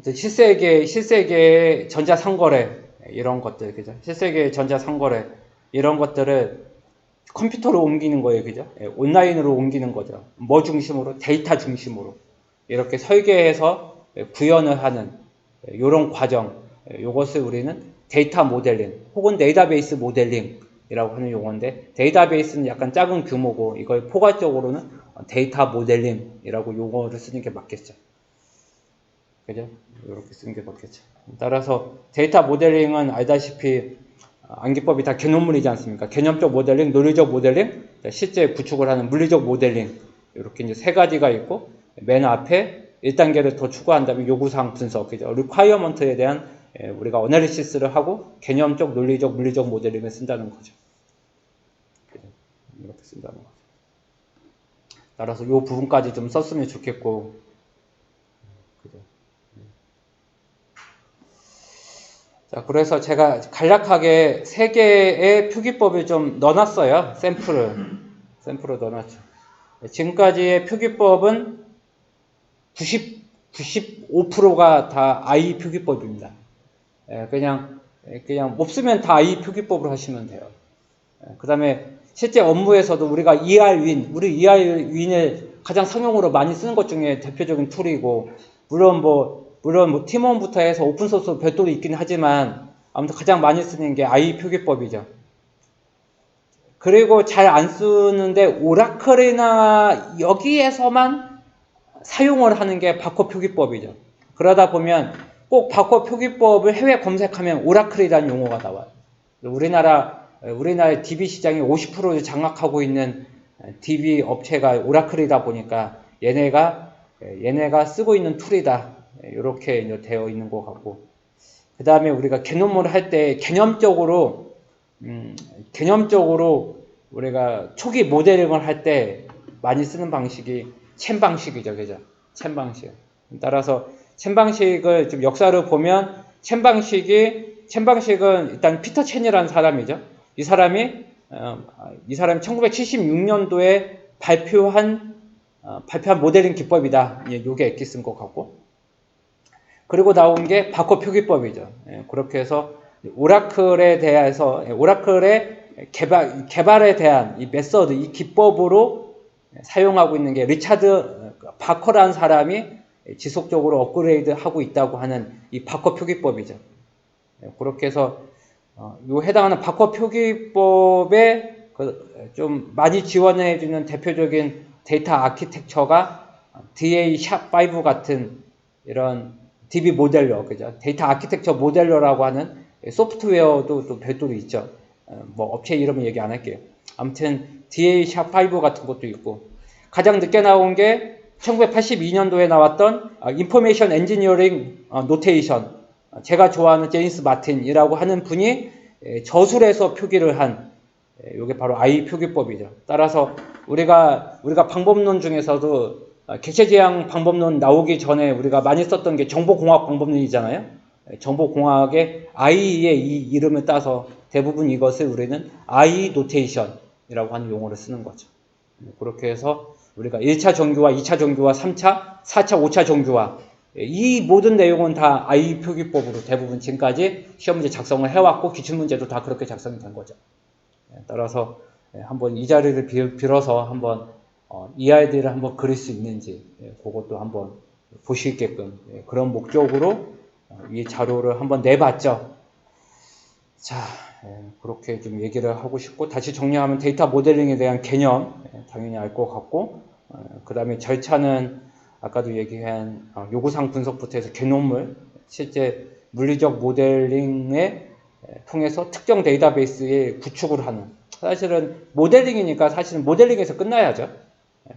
실세계 전자상거래, 이런 것들, 그죠? 실세계 전자상거래, 이런 것들을 컴퓨터로 옮기는 거예요, 그죠? 온라인으로 옮기는 거죠. 뭐 중심으로? 데이터 중심으로. 이렇게 설계해서 구현을 하는, 이런 과정, 이것을 우리는 데이터 모델링, 혹은 데이터베이스 모델링이라고 하는 용어인데, 데이터베이스는 약간 작은 규모고, 이걸 포괄적으로는 데이터 모델링이라고 용어를 쓰는 게 맞겠죠. 그죠? 이렇게 쓰는 게 맞겠죠. 따라서 데이터 모델링은 알다시피 암기법이 다 개념문이지 않습니까? 개념적 모델링, 논리적 모델링, 실제 구축을 하는 물리적 모델링, 이렇게 이제 3가지가 있고, 맨 앞에 1단계를 더 추가한다면 요구사항 분석, 그죠? requirement에 대한 우리가 어널리시스를 하고 개념적, 논리적, 물리적 모델링을 쓴다는 거죠. 그죠? 이렇게 쓴다는 거죠. 따라서 요 부분까지 좀 썼으면 좋겠고, 그죠? 자, 그래서 제가 간략하게 3개의 표기법을 좀 넣어놨어요. 샘플을 넣어놨죠. 지금까지의 표기법은 95%가 다 IE 표기법입니다. 그냥 없으면 다 IE 표기법으로 하시면 돼요. 그 다음에 실제 업무에서도 우리가 우리 ER윈을 가장 상용으로 많이 쓰는 것 중에 대표적인 툴이고, 물론 팀원부터 해서 오픈소스 별도로 있긴 하지만, 아무튼 가장 많이 쓰는 게 IE 표기법이죠. 그리고 잘 안 쓰는데 오라클이나 여기에서만 사용을 하는 게 바코 표기법이죠. 그러다 보면 꼭 바코 표기법을 해외 검색하면 오라클이라는 용어가 나와요. 우리나라의 DB 시장이 50%를 장악하고 있는 DB 업체가 오라클이다 보니까 얘네가 쓰고 있는 툴이다. 이렇게 되어 있는 것 같고, 그 다음에 우리가 개념을 할 때 개념적으로 우리가 초기 모델링을 할 때 많이 쓰는 방식이 챈 방식이죠, 그죠? 챈 방식. 따라서 챈 방식을 좀 역사를 보면 챈 방식은 일단 피터 첸이라는 사람이죠. 이 사람이 1976년도에 발표한 모델링 기법이다. 요게 엑기 쓴 것 같고. 그리고 나온 게 바코 표기법이죠. 그렇게 해서 오라클에 대해서 오라클의 개발에 대한 이 메서드, 이 기법으로 사용하고 있는 게 리차드 바커라는 사람이 지속적으로 업그레이드 하고 있다고 하는 이 바커 표기법이죠. 그렇게 해서 요 해당하는 바커 표기법에 좀 많이 지원해주는 대표적인 데이터 아키텍처가 DA-5 같은 이런 DB 모델러, 그죠? 데이터 아키텍처 모델러라고 하는 소프트웨어도 또 별도로 있죠. 뭐 업체 이름은 얘기 안 할게요. 아무튼 DA-5 같은 것도 있고, 가장 늦게 나온 게 1982년도에 나왔던 인포메이션 엔지니어링 노테이션, 제가 좋아하는 제임스 마틴이라고 하는 분이 저술해서 표기를 한 이게 바로 I 표기법이죠. 따라서 우리가 방법론 중에서도 객체지향 방법론 나오기 전에 우리가 많이 썼던 게 정보공학 방법론이잖아요. 정보공학의 I의 이 이름을 따서 대부분 이것을 우리는 I 노테이션이라고 하는 용어를 쓰는 거죠. 그렇게 해서 우리가 1차 정규화, 2차 정규화, 3차, 4차, 5차 정규화, 이 모든 내용은 다 I 표기법으로 대부분 지금까지 시험문제 작성을 해왔고 기출문제도 다 그렇게 작성이 된 거죠. 따라서 한번 이 자리를 빌어서 한번 이 아이들을 한번 그릴 수 있는지 그것도 한번 보시게끔 그런 목적으로 이 자료를 한번 내봤죠. 자, 그렇게 좀 얘기를 하고 싶고, 다시 정리하면 데이터 모델링에 대한 개념 당연히 알 것 같고, 그 다음에 절차는 아까도 얘기한 요구사항 분석부터 해서 개념물, 실제 물리적 모델링에 통해서 특정 데이터베이스에 구축을 하는, 사실은 모델링이니까 사실은 모델링에서 끝나야죠.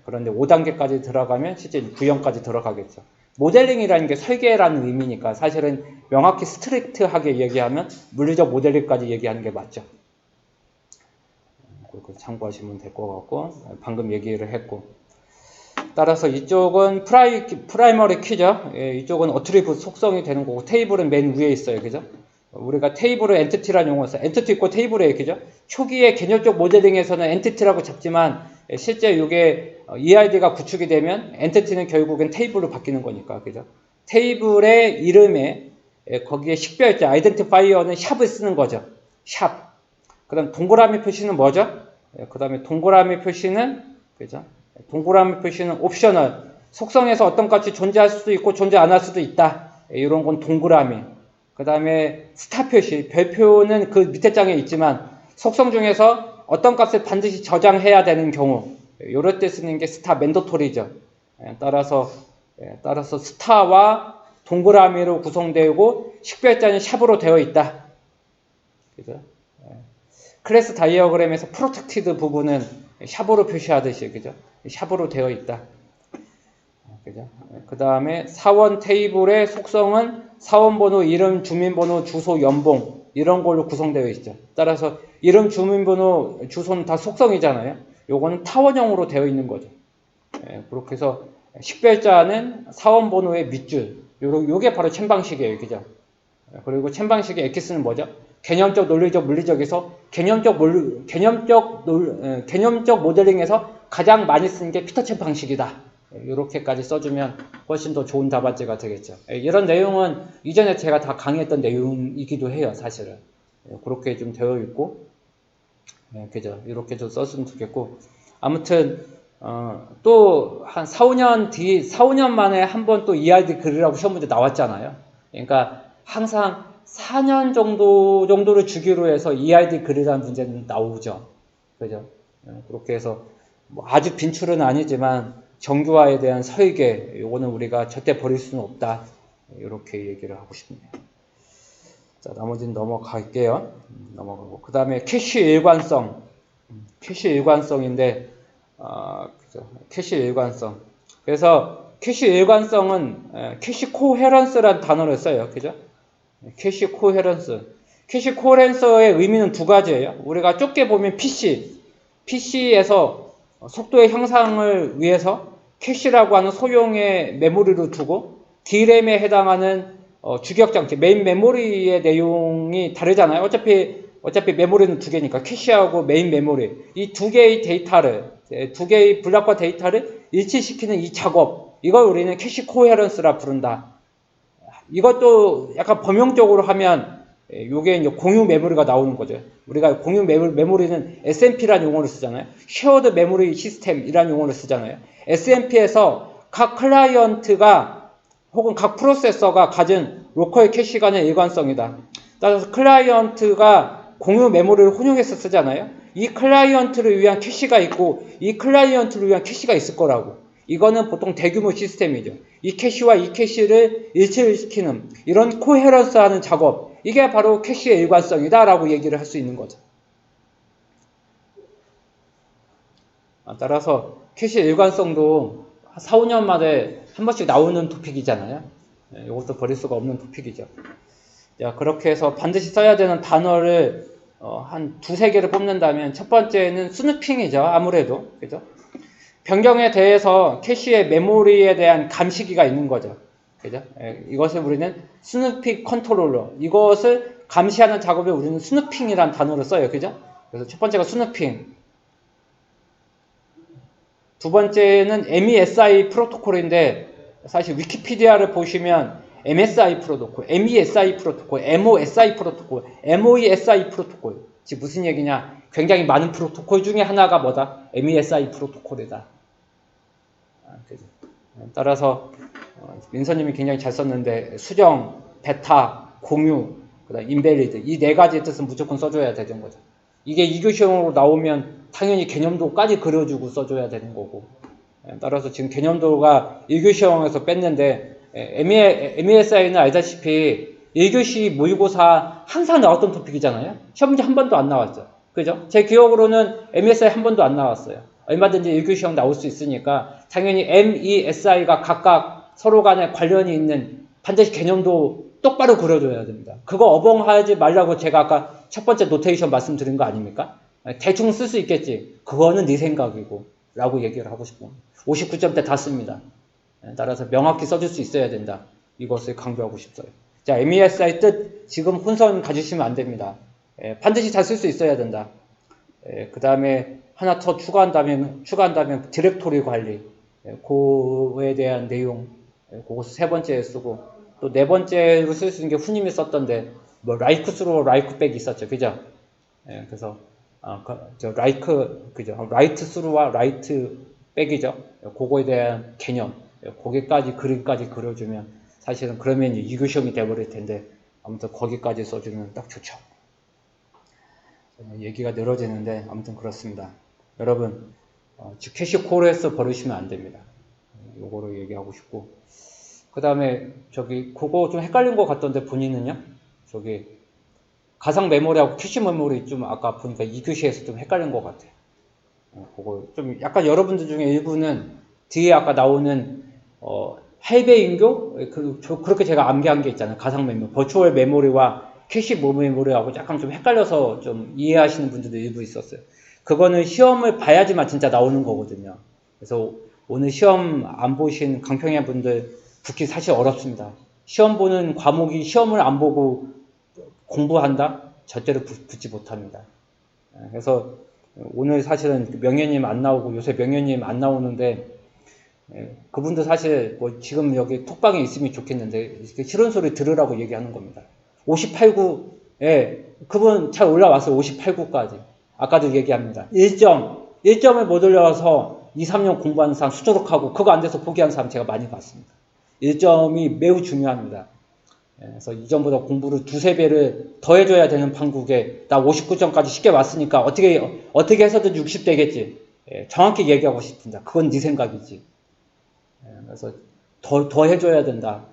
그런데 5단계까지 들어가면 실제 구형까지 들어가겠죠. 모델링이라는 게 설계라는 의미니까 사실은 명확히 스트릭트하게 얘기하면 물리적 모델링까지 얘기하는 게 맞죠. 그렇게 참고하시면 될 것 같고, 방금 얘기를 했고, 따라서 이쪽은 프라이머리 키죠. 이쪽은 어트리뷰트 속성이 되는 거고, 테이블은 맨 위에 있어요. 그죠? 우리가 테이블을 엔티티라는 용어를 써요. 엔티티 있고 테이블에 얘기죠. 초기의 개념적 모델링에서는 엔티티라고 잡지만 실제 이게 EID가 구축이 되면 엔티티는 결국엔 테이블로 바뀌는 거니까. 그죠? 테이블의 이름에 거기에 식별자, 아이덴티파이어는 샵을 쓰는 거죠. 샵. 그 다음 동그라미 표시는 뭐죠? 그 다음에 동그라미 표시는, 그죠? 동그라미 표시는 옵셔널. 속성에서 어떤 값이 존재할 수도 있고 존재 안 할 수도 있다. 이런 건 동그라미. 그 다음에 스타 표시. 별표는 그 밑에 장에 있지만 속성 중에서 어떤 값을 반드시 저장해야 되는 경우, 이럴 때 쓰는 게 스타 맨더토리죠. 따라서 스타와 동그라미로 구성되고 식별자는 샵으로 되어 있다. 그죠? 클래스 다이어그램에서 프로텍티드 부분은 샵으로 표시하듯이, 그죠? 샵으로 되어 있다. 그죠? 그 다음에 사원 테이블의 속성은 사원번호, 이름, 주민번호, 주소, 연봉 이런 걸로 구성되어 있죠. 따라서 이름, 주민번호, 주소는 다 속성이잖아요. 요거는 타원형으로 되어 있는 거죠. 그렇게 해서 식별자는 사원번호의 밑줄. 요게 바로 챈 방식이에요. 그죠? 그리고 챈 방식의 엑기스는 뭐죠? 개념적, 논리적, 물리적에서 개념적 모델링에서 가장 많이 쓰는 게 피터 챈 방식이다. 이렇게까지 써주면 훨씬 더 좋은 답안지가 되겠죠. 이런 내용은 이전에 제가 다 강의했던 내용이기도 해요, 사실은. 그렇게 좀 되어 있고, 그죠? 이렇게 좀 썼으면 좋겠고, 아무튼 또 한 4, 5년 만에 한 번 또 EID 그리라고 시험 문제 나왔잖아요. 그러니까 항상 4년 정도를 주기로 해서 EID 그리라는 문제는 나오죠. 그죠? 그렇게 해서 뭐 아주 빈출은 아니지만 정규화에 대한 설계, 요거는 우리가 절대 버릴 수는 없다. 이렇게 얘기를 하고 싶네요. 자, 나머지는 넘어갈게요. 넘어가고. 그 다음에 캐시 일관성. 캐시 일관성인데, 그죠. 캐시 일관성. 그래서 캐시 일관성은 캐시 코헤런스라는 단어를 써요. 그죠? 캐시 코헤런스. 캐시 코헤런스의 의미는 두 가지예요. 우리가 좁게 보면 PC에서 속도의 향상을 위해서 캐시라고 하는 소형의 메모리를 두고 D램에 해당하는 주기억장치, 메인 메모리의 내용이 다르잖아요. 어차피 메모리는 두 개니까 캐시하고 메인 메모리 이 두 개의 데이터를 두 개의 블록과 데이터를 일치시키는 이 작업 이걸 우리는 캐시 코헤런스라 부른다. 이것도 약간 범용적으로 하면 요게 이제 공유 메모리가 나오는 거죠. 우리가 공유 메모리는 SMP라는 용어를 쓰잖아요. 쉐어드 메모리 시스템이라는 용어를 쓰잖아요. SMP에서 각 클라이언트가 혹은 각 프로세서가 가진 로컬 캐시 간의 일관성이다. 따라서 클라이언트가 공유 메모리를 혼용해서 쓰잖아요. 이 클라이언트를 위한 캐시가 있고 이 클라이언트를 위한 캐시가 있을 거라고. 이거는 보통 대규모 시스템이죠. 이 캐시와 이 캐시를 일치를 시키는 이런 코헤런스 하는 작업 이게 바로 캐시의 일관성이다 라고 얘기를 할 수 있는 거죠. 따라서 캐시 일관성도 4, 5년 만에 한 번씩 나오는 토픽이잖아요. 이것도 버릴 수가 없는 토픽이죠. 자, 그렇게 해서 반드시 써야 되는 단어를 한 두세 개를 뽑는다면 첫 번째는 스누핑이죠. 아무래도. 그죠? 변경에 대해서 캐시의 메모리에 대한 감시기가 있는 거죠. 그죠? 이것을 우리는 스누핑 컨트롤러. 이것을 감시하는 작업에 우리는 스누핑이라는 단어를 써요. 그죠? 그래서 첫 번째가 스누핑. 두 번째는 MESI 프로토콜인데 사실 위키피디아를 보시면 MSI 프로토콜, MESI 프로토콜, MOSI 프로토콜, MOESI 프로토콜. 즉 무슨 얘기냐? 굉장히 많은 프로토콜 중에 하나가 뭐다? MESI 프로토콜이다. 따라서 민서님이 굉장히 잘 썼는데 수정, 베타, 공유, 그다음 인벨리드 이 네 가지의 뜻은 무조건 써줘야 되는 거죠. 이게 2교시형으로 나오면 당연히 개념도까지 그려주고 써줘야 되는 거고. 따라서 지금 개념도가 1교시형에서 뺐는데 MESI는 알다시피 1교시 모의고사 항상 나왔던 토픽이잖아요. 시험 문제 한 번도 안 나왔죠. 그죠? 제 기억으로는 MESI 한 번도 안 나왔어요. 얼마든지 1교시형 나올 수 있으니까 당연히 MESI가 각각 서로 간에 관련이 있는 반드시 개념도 똑바로 그려줘야 됩니다. 그거 어벙하지 말라고 제가 아까 첫 번째 노테이션 말씀드린 거 아닙니까? 대충 쓸 수 있겠지. 그거는 네 생각이고 라고 얘기를 하고 싶고 59점대 다 씁니다. 따라서 명확히 써줄 수 있어야 된다. 이것을 강조하고 싶어요. 자, MESI 뜻 지금 혼선 가지시면 안 됩니다. 반드시 잘 쓸 수 있어야 된다. 그 다음에 하나 더 추가한다면 디렉토리 관리, 그거에 대한 내용, 그것을 세 번째에 쓰고 또 네 번째로 쓸 수 있는 게 후님이 썼던데 뭐 라이크스로 라이크백 있었죠, 그죠? 그래서 그죠? 라이트 스루와 라이트 백이죠. 그거에 대한 개념, 거기까지 그림까지 그려주면 사실은 그러면 2교시험이 돼버릴 텐데 아무튼 거기까지 써주면 딱 좋죠. 얘기가 늘어지는데 아무튼 그렇습니다. 여러분 캐시 콜에서 버리시면 안 됩니다. 요거로 얘기하고 싶고 그 다음에 그거 좀 헷갈린 것 같던데 본인은요? 가상 메모리하고 캐시 메모리 좀 아까 보니까 2교시에서 좀 헷갈린 것 같아요. 그거 좀 약간 여러분들 중에 일부는 뒤에 아까 나오는 할배인교? 그렇게 제가 암기한 게 있잖아요. 가상 메모리, 버추얼 메모리와 캐시 메모리하고 약간 좀 헷갈려서 좀 이해하시는 분들도 일부 있었어요. 그거는 시험을 봐야지만 진짜 나오는 거거든요. 그래서 오늘 시험 안 보신 강평야 분들 붙기 사실 어렵습니다. 시험 보는 과목이 시험을 안 보고 공부한다? 절대로 붙지 못합니다. 그래서 오늘 사실은 명예님 안 나오고 요새 명예님 안 나오는데 그분도 사실 뭐 지금 여기 톡방에 있으면 좋겠는데 싫은 소리 들으라고 얘기하는 겁니다. 58구에 그분 잘 올라왔어요. 58구까지. 아까도 얘기합니다. 1점을 못 올려서 2, 3년 공부하는 사람 수두룩하고 그거 안 돼서 포기한 사람 제가 많이 봤습니다. 1점이 매우 중요합니다. 그래서 이전보다 공부를 두세 배를 더 해줘야 되는 판국에 나 59점까지 쉽게 왔으니까 어떻게 해서든 60 되겠지. 정확히 얘기하고 싶습니다. 그건 네 생각이지. 그래서 더 해줘야 된다.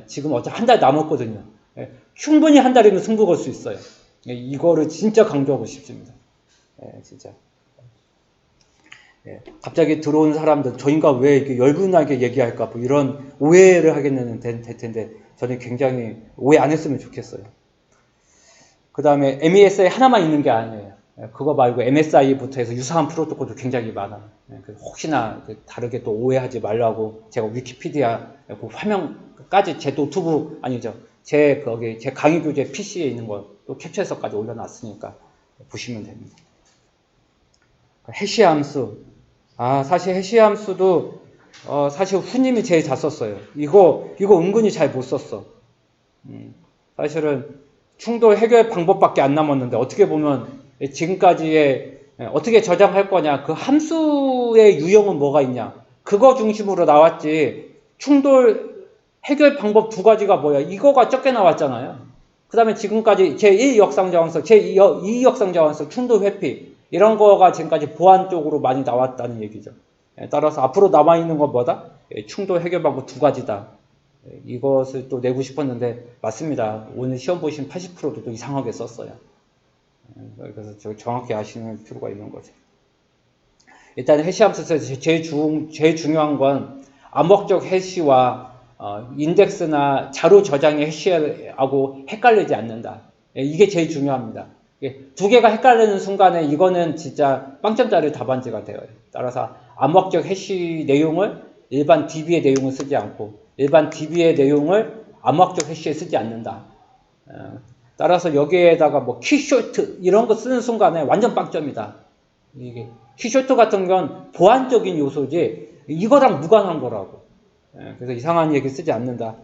지금 어차피 한 달 남았거든요. 충분히 한 달이면 승부 걸 수 있어요. 이거를 진짜 강조하고 싶습니다. 진짜. 예, 갑자기 들어온 사람들 저 인간 왜 이렇게 열분하게 얘기할까 뭐 이런 오해를 하겠는 될 텐데 저는 굉장히 오해 안 했으면 좋겠어요. 그 다음에 MESI 하나만 있는 게 아니에요. 예, 그거 말고 MSI부터 해서 유사한 프로토콜도 굉장히 많아요. 예, 혹시나 다르게 또 오해하지 말라고 제가 위키피디아 그 화면까지 제 노트북 아니죠. 제 강의 교재 PC에 있는 거 또 캡처해서까지 올려놨으니까 보시면 됩니다. 해시 함수. 사실 해시 함수도 사실 후님이 제일 잘 썼어요. 이거 은근히 잘 못 썼어. 사실은 충돌 해결 방법밖에 안 남았는데 어떻게 보면 지금까지의 어떻게 저장할 거냐 그 함수의 유형은 뭐가 있냐 그거 중심으로 나왔지 충돌 해결 방법 두 가지가 뭐야 이거가 적게 나왔잖아요. 그 다음에 지금까지 제1 역상자원석, 제2 역상자원석, 충돌 회피 이런 거가 지금까지 보안 쪽으로 많이 나왔다는 얘기죠. 따라서 앞으로 남아있는 건 뭐다? 충돌 해결 방법 두 가지다. 이것을 또 내고 싶었는데 맞습니다. 오늘 시험 보신 80%도 또 이상하게 썼어요. 그래서 정확히 아시는 필요가 있는 거죠. 일단 해시함수에서 제일 중요한 건 암흑적 해시와 인덱스나 자료 저장의 해시하고 헷갈리지 않는다. 이게 제일 중요합니다. 두 개가 헷갈리는 순간에 이거는 진짜 빵점짜리 답안지가 되어요. 따라서 암흑적 해시 내용을 일반 DB의 내용을 쓰지 않고 일반 DB의 내용을 암흑적 해시에 쓰지 않는다. 따라서 여기에다가 뭐 키쇼트 이런 거 쓰는 순간에 완전 빵점이다. 이게 키쇼트 같은 건 보안적인 요소지 이거랑 무관한 거라고. 그래서 이상한 얘기 쓰지 않는다.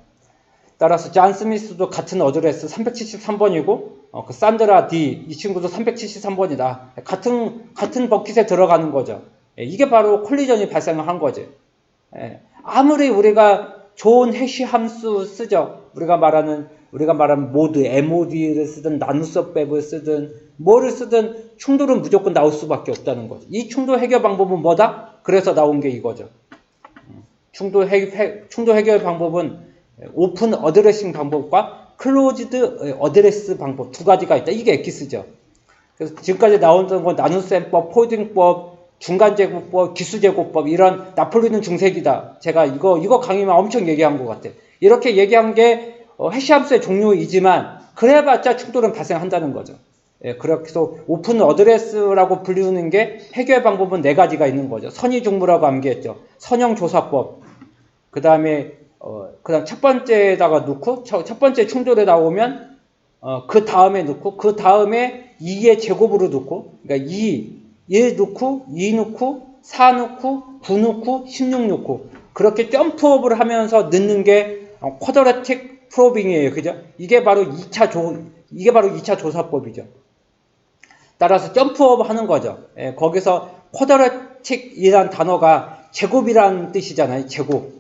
따라서 잔 스미스도 같은 어드레스 373번이고 그 산드라 D 이 친구도 373번이다. 같은 버킷에 들어가는 거죠. 이게 바로 콜리전이 발생을 한 거지. 아무리 우리가 좋은 해시 함수 쓰죠. 우리가 말하는 모드, MOD를 쓰든 나눗서백을 쓰든 뭐를 쓰든 충돌은 무조건 나올 수밖에 없다는 거죠. 이 충돌 해결 방법은 뭐다? 그래서 나온 게 이거죠. 충돌 해결 방법은 오픈 어드레싱 방법과 클로즈드 어드레스 방법 두 가지가 있다. 이게 엑기스죠. 그래서 지금까지 나왔던 건 나눗셈법, 폴딩법, 중간제고법, 기수제고법 이런 나폴리는 중색이다. 제가 이거 강의만 엄청 얘기한 것 같아요. 이렇게 얘기한 게 해시함수의 종류이지만 그래봤자 충돌은 발생한다는 거죠. 그래서 오픈 어드레스라고 불리는 게 해결 방법은 네 가지가 있는 거죠. 선의중무라고 암기했죠. 선형조사법. 그 다음에 그다음 첫 번째에다가 넣고 첫 번째 충돌에 나오면 그 다음에 넣고 그 다음에 2의 제곱으로 넣고 그러니까 1 넣고 2 넣고 4 넣고 9 넣고 16 넣고 그렇게 점프업을 하면서 넣는 게 쿼드라틱 프로빙이에요. 그죠? 이게 바로 2차 조사법이죠. 따라서 점프업 하는 거죠. 거기서 쿼드라틱이란 단어가 제곱이라는 뜻이잖아요. 제곱.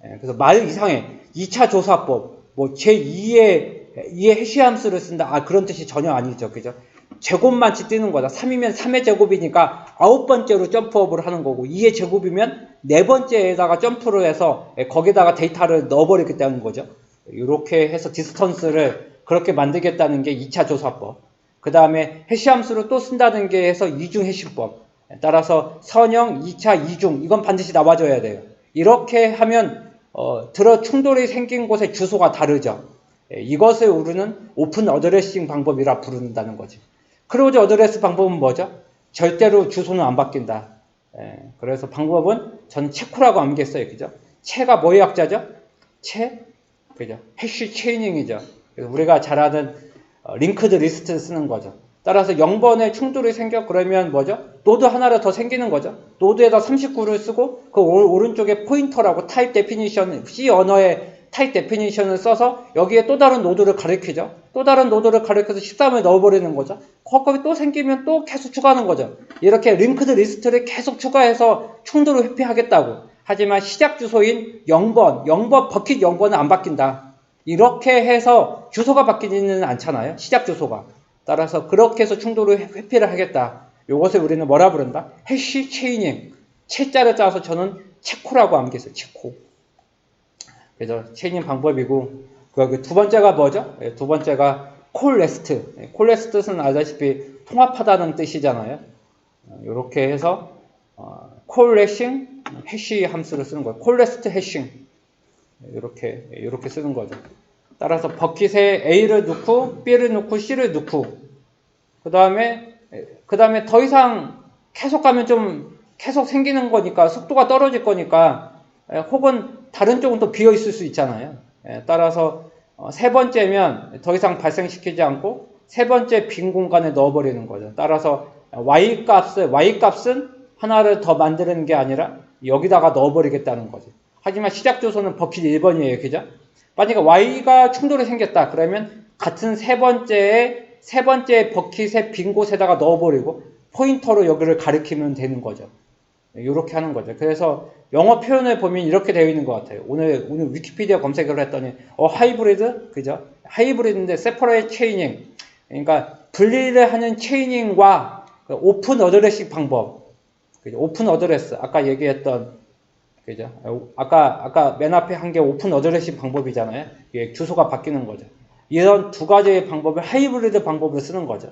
그래서 말 이상해. 2차 조사법. 뭐 제2의 해시함수를 쓴다. 그런 뜻이 전혀 아니죠. 그죠? 제곱만 띄는 거다. 3이면 3의 제곱이니까 9번째로 점프업을 하는 거고 2의 제곱이면 4번째에다가 점프를 해서 거기다가 데이터를 넣어버리기 때문인 거죠. 이렇게 해서 디스턴스를 그렇게 만들겠다는 게 2차 조사법. 그 다음에 해시함수를 또 쓴다는 게 해서 이중 해시법. 따라서 선형, 2차, 이중 이건 반드시 나와줘야 돼요. 이렇게 하면 충돌이 생긴 곳의 주소가 다르죠. 이것을 우리는 오픈 어드레싱 방법이라 부른다는 거지. 클로즈 어드레스 방법은 뭐죠? 절대로 주소는 안 바뀐다. 그래서 방법은 저는 체코라고 암기했어요. 그죠? 체가 뭐의 약자죠? 그죠? 해시 체이닝이죠. 그래서 우리가 잘 아는 링크드 리스트를 쓰는 거죠. 따라서 0번에 충돌이 생겨 그러면 뭐죠? 노드 하나를 더 생기는 거죠. 노드에다 39를 쓰고 그 오른쪽에 포인터라고 타입 데피니션 C 언어의 타입 데피니션을 써서 여기에 또 다른 노드를 가리키죠. 또 다른 노드를 가리켜서 13을 넣어버리는 거죠. 거기 또 생기면 또 계속 추가하는 거죠. 이렇게 링크드 리스트를 계속 추가해서 충돌을 회피하겠다고. 하지만 시작 주소인 0번 버킷 0번은 안 바뀐다. 이렇게 해서 주소가 바뀌지는 않잖아요. 시작 주소가. 따라서 그렇게 해서 충돌을 회피를 하겠다. 이것을 우리는 뭐라 부른다? 해시 체이닝. 체자를 짜서 저는 체코라고 암기했어요. 체코. 그래서 체이닝 방법이고 그 두 번째가 뭐죠? 두 번째가 콜레스트. 콜레스트는 알다시피 통합하다는 뜻이잖아요. 이렇게 해서 콜래싱 해시 함수를 쓰는 거예요. 콜레스트 해싱 이렇게 쓰는 거죠. 따라서 버킷에 A를 넣고 B를 넣고 C를 넣고 그 다음에 더 이상 계속 가면 좀 계속 생기는 거니까 속도가 떨어질 거니까 혹은 다른 쪽은 또 비어 있을 수 있잖아요. 따라서 세 번째면 더 이상 발생시키지 않고 세 번째 빈 공간에 넣어버리는 거죠. 따라서 y값은 하나를 더 만드는 게 아니라 여기다가 넣어버리겠다는 거죠. 하지만 시작 주소는 버킷 1번이에요. 그죠? 만약에 y가 충돌이 생겼다. 그러면 같은 세 번째 버킷의 빈 곳에다가 넣어버리고 포인터로 여기를 가리키면 되는 거죠. 이렇게 하는 거죠. 그래서 영어 표현을 보면 이렇게 되어 있는 것 같아요. 오늘 위키피디아 검색을 했더니 하이브리드 그죠? 하이브리드인데 separate chaining 그러니까 분리를 하는 체이닝과 오픈 어드레싱 방법 그죠? 오픈 어드레스 아까 얘기했던 그죠? 아까 맨 앞에 한 게 오픈 어드레싱 방법이잖아요. 이게 주소가 바뀌는 거죠. 이런 두 가지의 방법을 하이브리드 방법을 쓰는 거죠.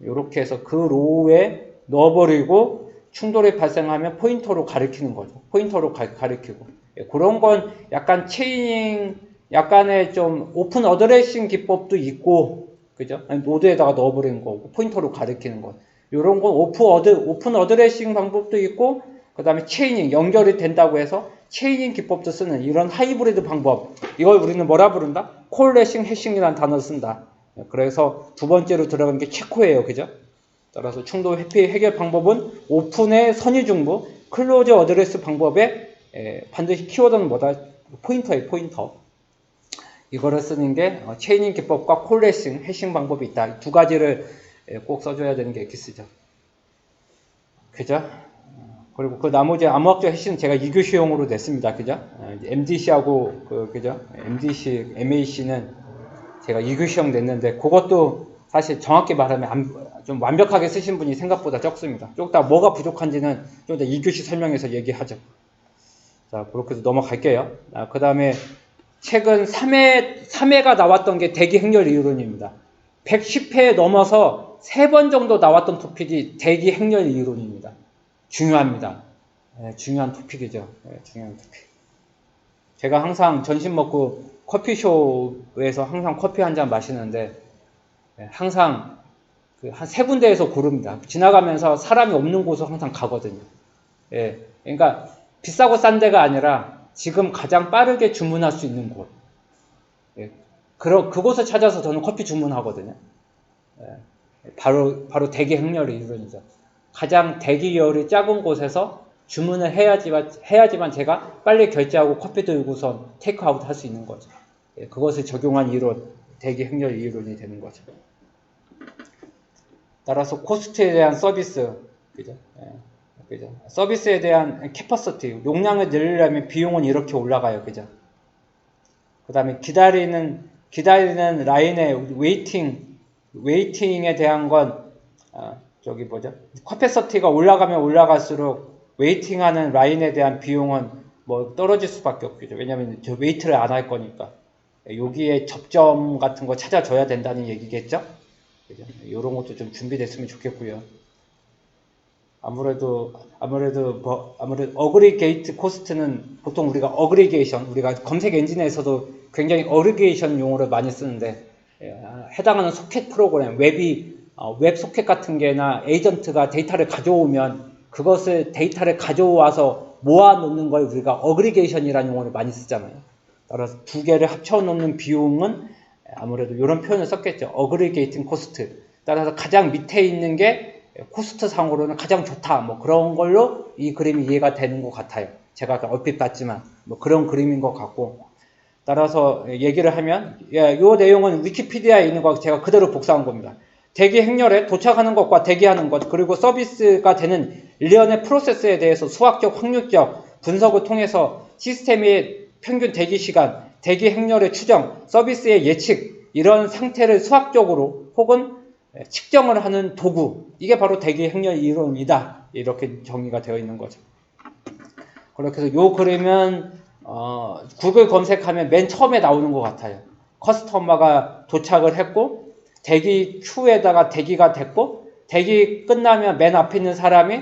이렇게 해서 그 로우에 넣어버리고 충돌이 발생하면 포인터로 가리키는 거죠. 포인터로 가리키고 그런 건 약간 체이닝 약간의 좀 오픈 어드레싱 기법도 있고 그죠? 노드에다가 넣어버리는 거고 포인터로 가리키는 것 이런 건 오픈 어드레싱 방법도 있고 그 다음에 체이닝 연결이 된다고 해서 체이닝 기법도 쓰는 이런 하이브리드 방법 이걸 우리는 뭐라 부른다? 콜래싱 해싱이라는 단어를 쓴다. 그래서 두 번째로 들어간 게 체코예요. 그죠? 따라서 충돌 회피 해결 방법은 오픈의 선의중부 클로즈 어드레스 방법에 반드시 키워드는 뭐다? 포인터예요. 포인터. 이거를 쓰는 게 체이닝 기법과 콜래싱 해싱 방법이 있다. 두 가지를 꼭 써줘야 되는 게 엑기스죠. 그죠? 그리고 그 나머지 암호학적 해시는 제가 2교시용으로 냈습니다. 그죠? MDC하고 그죠? MDC, MAC는 제가 2교시용 냈는데 그것도 사실 정확히 말하면 좀 완벽하게 쓰신 분이 생각보다 적습니다. 좀 더 뭐가 부족한지는 좀 더 2교시 설명해서 얘기하죠. 자, 그렇게 해서 넘어갈게요. 그 다음에 최근 3회가 나왔던 게 대기 행렬 이론입니다. 110회 넘어서 3번 정도 나왔던 토픽이 대기 행렬 이론입니다. 중요합니다. 중요한 토픽이죠. 중요한 토픽. 제가 항상 점심 먹고 커피숍에서 항상 커피 한 잔 마시는데 항상 한 3군데에서 고릅니다. 지나가면서 사람이 없는 곳으로 항상 가거든요. 그러니까 비싸고 싼 데가 아니라 지금 가장 빠르게 주문할 수 있는 곳. 그곳을 찾아서 저는 커피 주문하거든요. 바로 대기 행렬의 이론이죠. 가장 대기열이 작은 곳에서 주문을 해야지만 제가 빨리 결제하고 커피 들고선 테이크아웃 할 수 있는 거죠. 그것을 적용한 이론, 대기 행렬 이론이 되는 거죠. 따라서 코스트에 대한 서비스, 그죠? 그죠? 서비스에 대한 캐퍼시티, 용량을 늘리려면 비용은 이렇게 올라가요, 그죠? 그 다음에 기다리는 라인의 웨이팅에 대한 건, 캐퍼시티가 올라가면 올라갈수록 웨이팅하는 라인에 대한 비용은 뭐 떨어질 수밖에 없겠죠. 왜냐면 저 웨이트를 안 할 거니까. 여기에 접점 같은 거 찾아줘야 된다는 얘기겠죠? 그죠? 이런 것도 좀 준비됐으면 좋겠고요. 아무래도 어그리게이트 코스트는 보통 우리가 우리가 검색 엔진에서도 굉장히 어그리게이션 용어를 많이 쓰는데 해당하는 소켓 프로그램, 웹 소켓 같은 게나 에이전트가 데이터를 가져오면 그것을 데이터를 가져와서 모아놓는 걸 우리가 어그리게이션이라는 용어를 많이 쓰잖아요. 따라서 두 개를 합쳐놓는 비용은 아무래도 이런 표현을 썼겠죠. 어그리게이팅 코스트. 따라서 가장 밑에 있는 게 코스트 상으로는 가장 좋다. 뭐 그런 걸로 이 그림이 이해가 되는 것 같아요. 제가 얼핏 봤지만 뭐 그런 그림인 것 같고. 따라서 얘기를 하면 이 내용은 위키피디아에 있는 거 제가 그대로 복사한 겁니다. 대기 행렬에 도착하는 것과 대기하는 것 그리고 서비스가 되는 일련의 프로세스에 대해서 수학적, 확률적 분석을 통해서 시스템의 평균 대기 시간, 대기 행렬의 추정, 서비스의 예측 이런 상태를 수학적으로 혹은 측정을 하는 도구 이게 바로 대기 행렬 이론이다. 이렇게 정의가 되어 있는 거죠. 그렇게 해서 요 그림은 구글 검색하면 맨 처음에 나오는 것 같아요. 커스터머가 도착을 했고 대기 큐에다가 대기가 됐고 대기 끝나면 맨 앞에 있는 사람이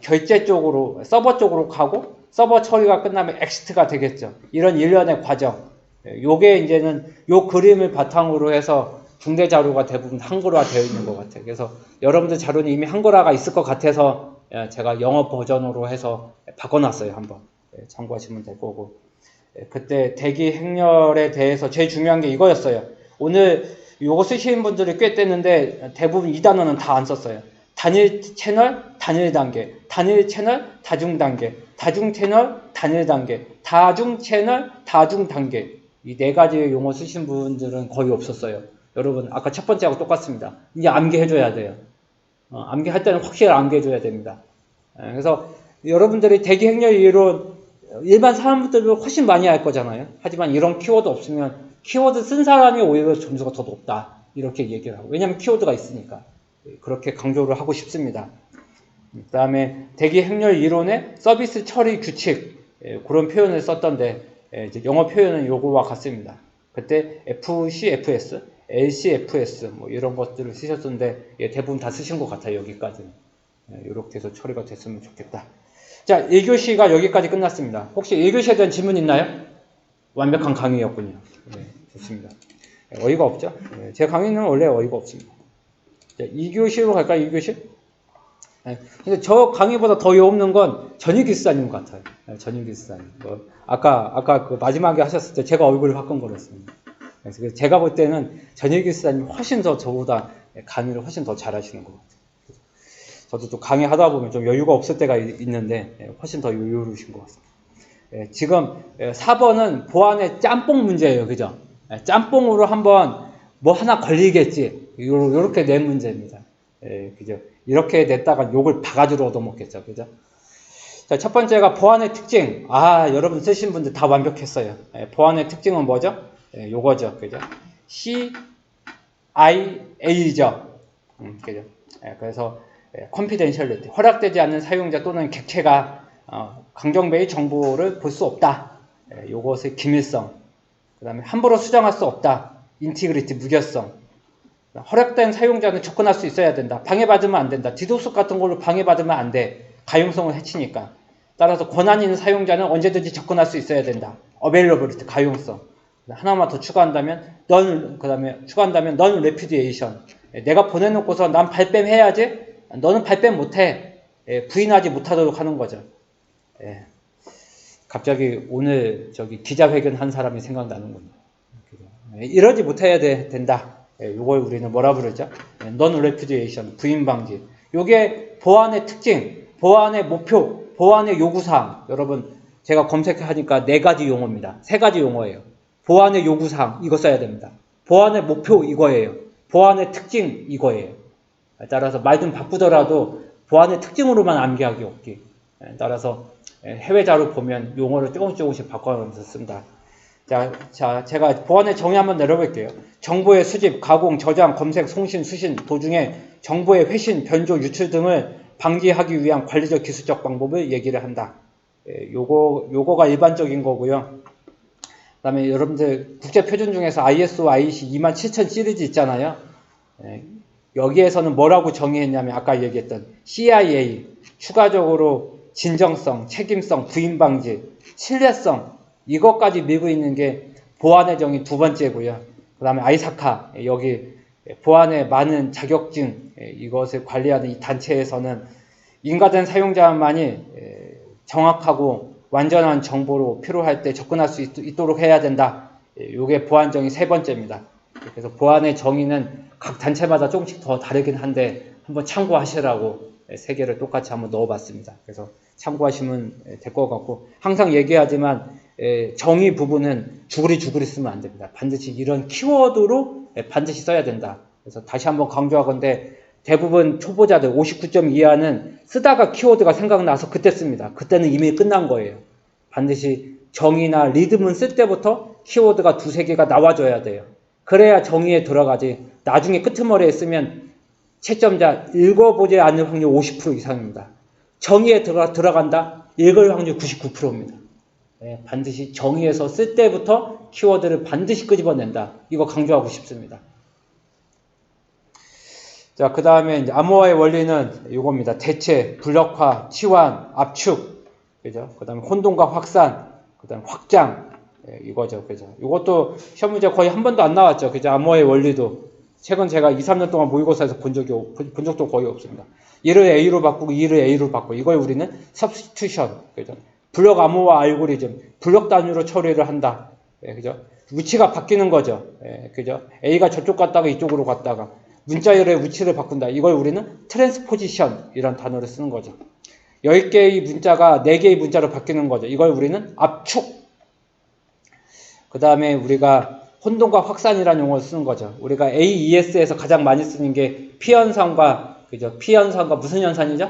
결제 쪽으로, 서버 쪽으로 가고, 서버 처리가 끝나면 엑스트가 되겠죠. 이런 일련의 과정. 요게 이제는 요 그림을 바탕으로 해서 중대 자료가 대부분 한글화 되어 있는 것 같아요. 그래서 여러분들 자료는 이미 한글화가 있을 것 같아서 제가 영어 버전으로 해서 바꿔놨어요. 한번 참고하시면 될 거고. 그때 대기 행렬에 대해서 제일 중요한 게 이거였어요. 오늘 요거 쓰시는 분들이 꽤 됐는데 대부분 이 단어는 다 안 썼어요. 단일 채널, 단일 단계, 단일 채널, 다중 단계, 다중 채널, 단일 단계, 다중 채널, 다중 단계. 이 네 가지의 용어 쓰신 분들은 거의 없었어요. 여러분 아까 첫 번째하고 똑같습니다. 이제 암기해줘야 돼요. 암기할 때는 확실히 암기해줘야 됩니다. 그래서 여러분들이 대기 행렬 이론 일반 사람들도 훨씬 많이 할 거잖아요. 하지만 이런 키워드 없으면 키워드 쓴 사람이 오히려 점수가 더 높다. 이렇게 얘기를 하고. 왜냐하면 키워드가 있으니까. 그렇게 강조를 하고 싶습니다. 그 다음에 대기 행렬 이론의 서비스 처리 규칙 그런 표현을 썼던데 이제 영어 표현은 요거와 같습니다. 그때 FCFS, LCFS 뭐 이런 것들을 쓰셨던데 대부분 다 쓰신 것 같아요. 여기까지는. 이렇게 해서 처리가 됐으면 좋겠다. 자, 1교시가 여기까지 끝났습니다. 혹시 1교시에 대한 질문 있나요? 완벽한 강의였군요. 네, 좋습니다. 어이가 없죠? 제 강의는 원래 어이가 없습니다. 자, 2교시로 갈까요? 2교시? 근데 저 강의보다 더 없는 건 전익기수사님 같아요. 전익기수사님. 뭐 아까 그 마지막에 하셨을 때 제가 얼굴을 화끈거렸습니다. 그래서 제가 볼 때는 전익기수사님 훨씬 더 저보다 강의를 훨씬 더 잘하시는 것 같아요. 저도 또 강의하다 보면 좀 여유가 없을 때가 있는데 훨씬 더 여유로우신 것 같습니다. 지금 4번은 보안의 짬뽕 문제예요. 그죠? 짬뽕으로 한번 뭐 하나 걸리겠지. 요렇게 낸 문제입니다. 그죠? 이렇게 냈다가 욕을 바가지로 얻어먹겠죠. 그죠? 자, 첫 번째가 보안의 특징. 여러분 쓰신 분들 다 완벽했어요. 보안의 특징은 뭐죠? 요거죠. 그죠? CIA죠. 그죠? 그래서 confidentiality. 허락되지 않는 사용자 또는 객체가 강정배의 정보를 볼 수 없다. 요것의 기밀성. 그 다음에 함부로 수정할 수 없다. 인티그리티, 무결성. 허락된 사용자는 접근할 수 있어야 된다. 방해받으면 안 된다. 디도스 같은 걸로 방해받으면 안 돼. 가용성을 해치니까. 따라서 권한 있는 사용자는 언제든지 접근할 수 있어야 된다. availability, 가용성. 하나만 더 추가한다면 non-repudiation. 내가 보내놓고서 난 발뺌해야지. 너는 발뺌 못해. 부인하지 못하도록 하는 거죠. 갑자기 오늘 기자회견 한 사람이 생각나는군요. 이러지 못해야 된다. 이걸 우리는 뭐라 부르죠? non-repudiation, 부인 방지. 요게 보안의 특징, 보안의 목표, 보안의 요구사항. 여러분, 제가 검색하니까 4가지 용어입니다. 3가지 용어예요. 보안의 요구사항, 이거 써야 됩니다. 보안의 목표, 이거예요. 보안의 특징, 이거예요. 따라서 말 좀 바꾸더라도 보안의 특징으로만 암기하기 없기. 따라서 해외 자료 보면 용어를 조금씩 바꿔가면서 쓴다. 자, 제가 보안의 정의 한번 내려볼게요. 정보의 수집, 가공, 저장, 검색, 송신, 수신 도중에 정보의 회신, 변조, 유출 등을 방지하기 위한 관리적 기술적 방법을 얘기를 한다. 요거가 일반적인 거고요. 그 다음에 여러분들 국제표준 중에서 ISO, IEC 27000 시리즈 있잖아요. 여기에서는 뭐라고 정의했냐면 아까 얘기했던 CIA, 추가적으로 진정성, 책임성, 부인 방지, 신뢰성 이것까지 밀고 있는 게 보안의 정의 2번째고요. 그 다음에 아이사카, 여기 보안의 많은 자격증 이것을 관리하는 이 단체에서는 인가된 사용자만이 정확하고 완전한 정보로 필요할 때 접근할 수 있도록 해야 된다. 이게 보안 정의 3번째입니다. 그래서 보안의 정의는 각 단체마다 조금씩 더 다르긴 한데 한번 참고하시라고 3개를 똑같이 한번 넣어봤습니다. 그래서 참고하시면 될 것 같고 항상 얘기하지만 정의 부분은 주구리 쓰면 안 됩니다. 반드시 이런 키워드로 반드시 써야 된다. 그래서 다시 한번 강조하건대 대부분 초보자들 59점 이하는 쓰다가 키워드가 생각나서 그때 씁니다. 그때는 이미 끝난 거예요. 반드시 정의나 리듬은 쓸 때부터 키워드가 2-3개가 나와줘야 돼요. 그래야 정의에 들어가지. 나중에 끄트머리에 쓰면 채점자 읽어보지 않을 확률 50% 이상입니다. 정의에 들어간다? 읽을 확률 99%입니다. 반드시 정의에서 쓸 때부터 키워드를 반드시 끄집어낸다. 이거 강조하고 싶습니다. 자, 그 다음에 이제 암호화의 원리는 이겁니다. 대체, 불력화, 치환, 압축, 그죠? 그 다음에 혼동과 확산, 그 다음에 확장, 이거죠. 그죠? 이것도 시험 문제 거의 한 번도 안 나왔죠. 그죠? 암호화의 원리도. 최근 제가 2, 3년 동안 모의고사에서 본 적도 거의 없습니다. 1을 A로 바꾸고 2를 A로 바꾸고, 이걸 우리는 substitution, 그죠? 불력 암호화 알고리즘, 불력 단위로 처리를 한다. 그죠? 위치가 바뀌는 거죠. 그죠? A가 저쪽 갔다가 이쪽으로 갔다가, 문자열의 위치를 바꾼다. 이걸 우리는 트랜스포지션 이란 단어를 쓰는 거죠. 10개의 문자가 4개의 문자로 바뀌는 거죠. 이걸 우리는 압축. 그 다음에 우리가 혼동과 확산이라는 용어를 쓰는 거죠. 우리가 AES에서 가장 많이 쓰는 게 P현상과, 그죠? P현상과 무슨 현상이죠?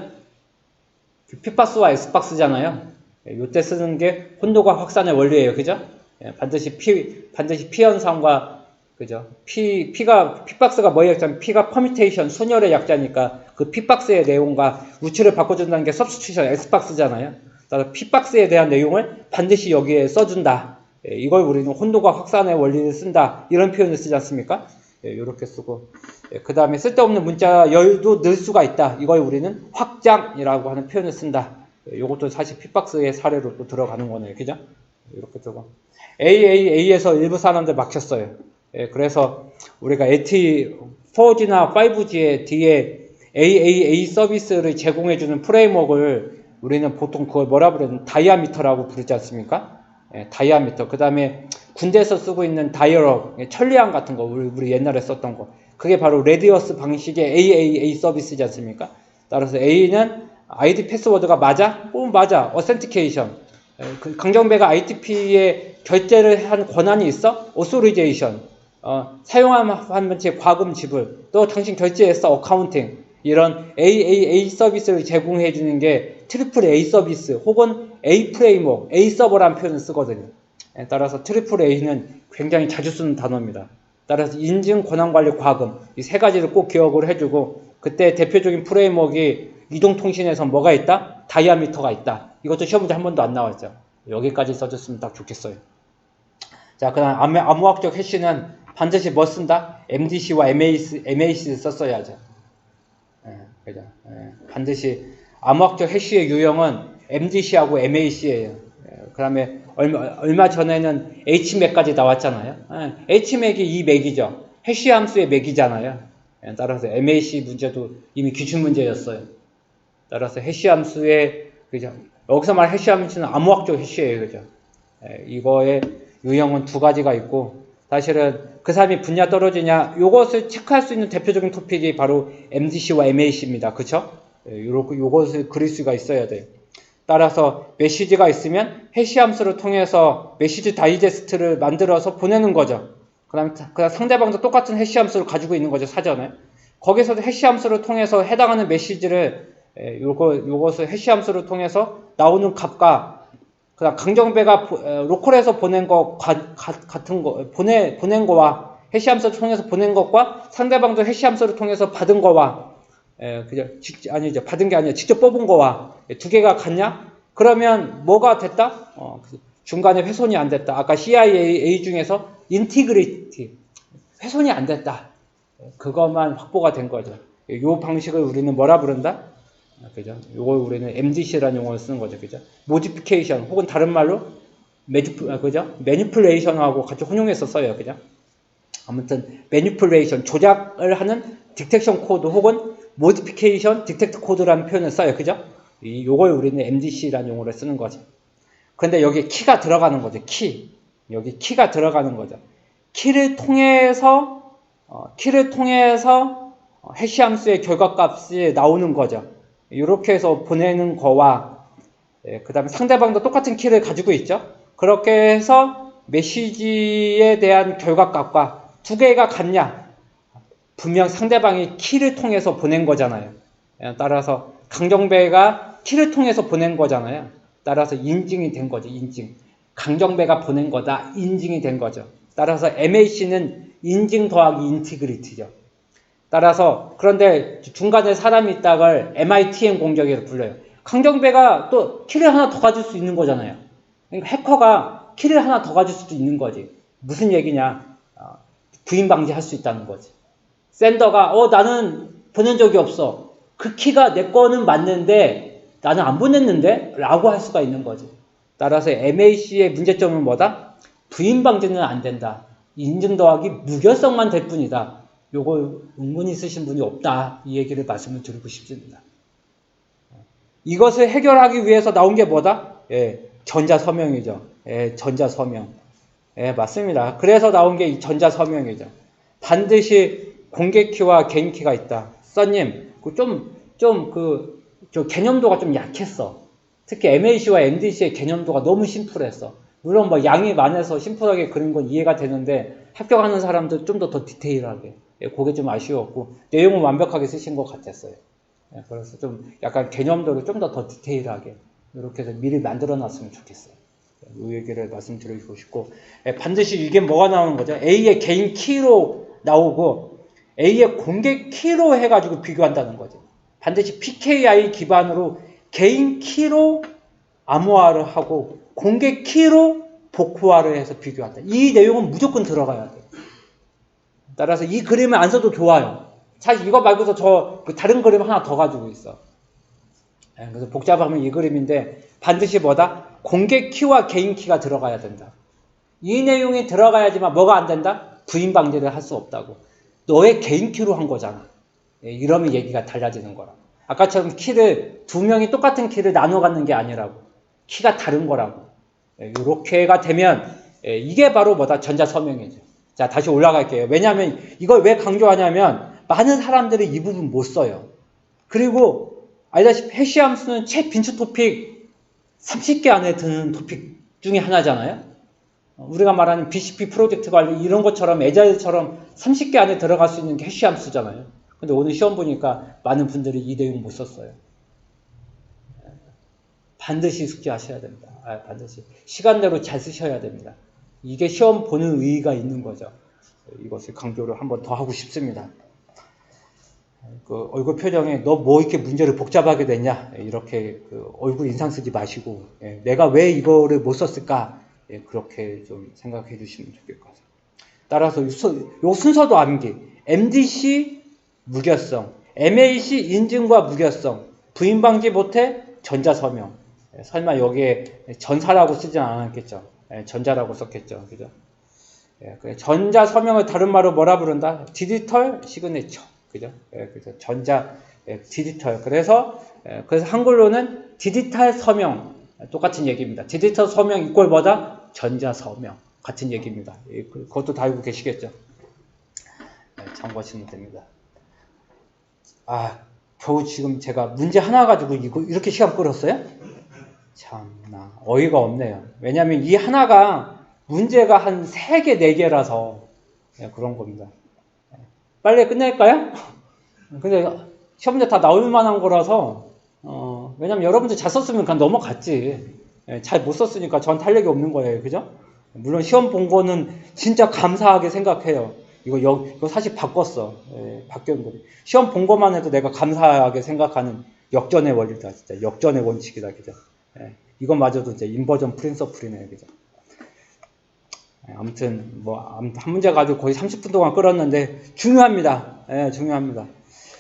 P박스와 S박스잖아요. 이때 쓰는 게 혼동과 확산의 원리예요. 그죠? 반드시 P현상과, 그죠? P박스가 뭐의 약자면 P가 퍼뮤테이션, 순열의 약자니까 그 P박스의 내용과 위치를 바꿔준다는 게 substitution, S박스잖아요. 따라서 P박스에 대한 내용을 반드시 여기에 써준다. 이걸 우리는 혼동과 확산의 원리를 쓴다. 이런 표현을 쓰지 않습니까? 이렇게 쓰고. 그 다음에 쓸데없는 문자 열도 넣을 수가 있다. 이걸 우리는 확장이라고 하는 표현을 쓴다. 이것도 사실 P박스의 사례로 또 들어가는 거네요. 그죠? 이렇게 쓰고. AAA에서 일부 사람들 막혔어요. 그래서 우리가 LTE 4G나 5G의 뒤에 AAA 서비스를 제공해주는 프레임워크를 우리는 보통 그걸 뭐라 부르는 다이아미터라고 부르지 않습니까? 다이아미터. 그 다음에 군대에서 쓰고 있는 다이얼업, 천리안 같은 거, 우리 옛날에 썼던 거. 그게 바로 레디어스 방식의 AAA 서비스지 않습니까? 따라서 A는 ID 패스워드가 맞아? 맞아. 어센티케이션. 강정배가 ITP에 결제를 한 권한이 있어? 오소리제이션. 사용한 번째 과금 지불. 또 당신 결제했어? 어카운팅. 이런 AAA 서비스를 제공해 주는 게 트리플 A 서비스 혹은 A 프레임워크, A 서버라는 표현을 쓰거든요. 따라서 트리플 A는 굉장히 자주 쓰는 단어입니다. 따라서 인증, 권한관리, 과금 이 세 가지를 꼭 기억을 해주고, 그때 대표적인 프레임워크이 이동통신에서 뭐가 있다? 다이아미터가 있다. 이것도 시험 문제 한 번도 안 나왔죠. 여기까지 써줬으면 딱 좋겠어요. 자, 그 다음 암호학적 해시는 반드시 뭐 쓴다? MDC와 MAC를 썼어야죠. 그죠? 반드시 암호학적 해시의 유형은 MDC하고 MAC예요. 그 다음에 얼마 전에는 HMAC까지 나왔잖아요. HMAC이 이 맥이죠. 해시 함수의 맥이잖아요. 따라서 MAC 문제도 이미 기출 문제였어요. 따라서 해시 함수의, 그죠? 여기서 말하는 해시 함수는 암호학적 해시예요. 그죠? 이거의 유형은 두 가지가 있고, 사실은 그 사람이 분야 떨어지냐, 요것을 체크할 수 있는 대표적인 토픽이 바로 MDC와 MAC입니다. 그쵸? 요것을 그릴 수가 있어야 돼요. 따라서 메시지가 있으면 해시 함수를 통해서 메시지 다이제스트를 만들어서 보내는 거죠. 그 다음 상대방도 똑같은 해시 함수를 가지고 있는 거죠, 사전에. 거기서도 해시 함수를 통해서 해당하는 메시지를, 요것을 해시 함수를 통해서 나오는 값과, 그 다음 강정배가 로컬에서 보낸 거 같은 거, 보낸 거와 해시 함수를 통해서 보낸 것과 상대방도 해시 함수를 통해서 받은 거와, 아니죠. 받은 게 아니라 직접 뽑은 거와 두 개가 같냐? 그러면 뭐가 됐다? 중간에 훼손이 안 됐다. 아까 CIA 중에서 인티그리티, 훼손이 안 됐다. 그것만 확보가 된 거죠. 이 방식을 우리는 뭐라 부른다? 그죠? 이걸 우리는 MDC라는 용어를 쓰는 거죠. 그죠? 모디피케이션 혹은 다른 말로 그죠? 매니플레이션하고 같이 혼용해서 써요. 그죠? 아무튼 매니플레이션, 조작을 하는 딕텍션 코드 혹은 모디피케이션 딕텍트 코드라는 표현을 써요. 그죠? 요걸 우리는 MDC라는 용어를 쓰는 거죠. 그런데 여기 키가 들어가는 거죠. 여기 키가 들어가는 거죠. 키를 통해서 해시 함수의 결과값이 나오는 거죠. 이렇게 해서 보내는 거와, 그 다음에 상대방도 똑같은 키를 가지고 있죠. 그렇게 해서 메시지에 대한 결과값과 두 개가 같냐? 분명 상대방이 키를 통해서 보낸 거잖아요. 따라서 강정배가 키를 통해서 보낸 거잖아요. 따라서 인증이 된 거죠. 인증. 강정배가 보낸 거다. 인증이 된 거죠. 따라서 MAC는 인증 더하기 인티그리티죠. 따라서, 그런데 중간에 사람이 있다가 MITM 공격이라고 불러요. 강정배가 또 키를 하나 더 가질 수 있는 거잖아요. 그러니까 해커가 키를 하나 더 가질 수도 있는 거지. 무슨 얘기냐? 부인 방지할 수 있다는 거지. 샌더가 나는 보낸 적이 없어. 그 키가 내 거는 맞는데 나는 안 보냈는데? 라고 할 수가 있는 거지. 따라서 MAC의 문제점은 뭐다? 부인 방지는 안 된다. 인증 더하기 무결성만 될 뿐이다. 요거 의문이 있으신 분이 없다. 이 얘기를 말씀을 드리고 싶습니다. 이것을 해결하기 위해서 나온 게 뭐다? 전자서명이죠. 전자서명. 맞습니다. 그래서 나온 게 이 전자서명이죠. 반드시 공개키와 개인키가 있다. 써님, 저 개념도가 좀 약했어. 특히 MAC와 MDC의 개념도가 너무 심플했어. 물론 뭐 양이 많아서 심플하게 그린 건 이해가 되는데 합격하는 사람들 좀 더 디테일하게. 그게 좀 아쉬웠고 내용은 완벽하게 쓰신 것 같았어요. 그래서 좀 약간 개념도를 좀 더 디테일하게 이렇게 해서 미리 만들어 놨으면 좋겠어요. 이 얘기를 말씀드리고 싶고 반드시 이게 뭐가 나오는 거죠? A의 개인 키로 나오고 A의 공개 키로 해가지고 비교한다는 거죠. 반드시 PKI 기반으로 개인 키로 암호화를 하고 공개 키로 복호화를 해서 비교한다. 이 내용은 무조건 들어가야 돼요. 따라서 이 그림을 안 써도 좋아요. 사실 이거 말고서 다른 그림 하나 더 가지고 있어. 그래서 복잡하면 이 그림인데 반드시 뭐다? 공개 키와 개인 키가 들어가야 된다. 이 내용이 들어가야지만 뭐가 안 된다? 부인 방지를 할 수 없다고. 너의 개인 키로 한 거잖아. 이러면 얘기가 달라지는 거라. 아까처럼 키를 두 명이 똑같은 키를 나눠 갖는 게 아니라고. 키가 다른 거라고. 이렇게가 되면 이게 바로 뭐다? 전자서명이죠. 자, 다시 올라갈게요. 왜냐하면 이걸 왜 강조하냐면 많은 사람들이 이 부분 못 써요. 그리고 알다시피 해시 함수는 최 빈츠 토픽 30개 안에 드는 토픽 중에 하나잖아요. 우리가 말하는 BCP 프로젝트 관리 이런 것처럼 애자일처럼 30개 안에 들어갈 수 있는 게 해시 함수잖아요. 근데 오늘 시험 보니까 많은 분들이 이 내용 못 썼어요. 반드시 숙지하셔야 됩니다. 반드시 시간대로 잘 쓰셔야 됩니다. 이게 시험 보는 의의가 있는 거죠. 이것을 강조를 한번 더 하고 싶습니다. 그 얼굴 표정에 너 뭐 이렇게 문제를 복잡하게 냈냐 이렇게 얼굴 인상 쓰지 마시고 내가 왜 이거를 못 썼을까 그렇게 좀 생각해 주시면 좋을 것 같아요. 따라서 요 순서도 암기 MDC 무결성 MAC 인증과 무결성 부인 방지 못해 전자서명 설마 여기에 전사라고 쓰진 않았겠죠. 전자라고 썼겠죠. 그죠? 전자서명을 다른 말로 뭐라 부른다? 디지털 시그네처. 그죠? 그래서 전자 디지털. 그래서 한글로는 디지털 서명 똑같은 얘기입니다. 디지털 서명 이꼴 뭐다? 전자 서명 같은 얘기입니다. 그것도 다 알고 계시겠죠? 참고하시면 됩니다. 겨우 지금 제가 문제 하나 가지고 이렇게 시간 끌었어요? 참나 어이가 없네요. 왜냐하면 이 하나가 문제가 한 3개, 4개라서 그런 겁니다. 빨리 끝낼까요? 근데 시험 문제 다 나올 만한 거라서 왜냐면 여러분들 잘 썼으면 그냥 넘어갔지. 잘 못 썼으니까 전 탄력이 없는 거예요. 그죠? 물론 시험 본 거는 진짜 감사하게 생각해요. 이거 사실 바꿨어. 바뀐 거. 시험 본 것만 해도 내가 감사하게 생각하는 역전의 원리다. 진짜 역전의 원칙이다. 그죠? 이것마저도 이제 인버전 프린서플이네요. 그죠? 아무튼 한 문제 가지고 거의 30분 동안 끌었는데 중요합니다. 중요합니다.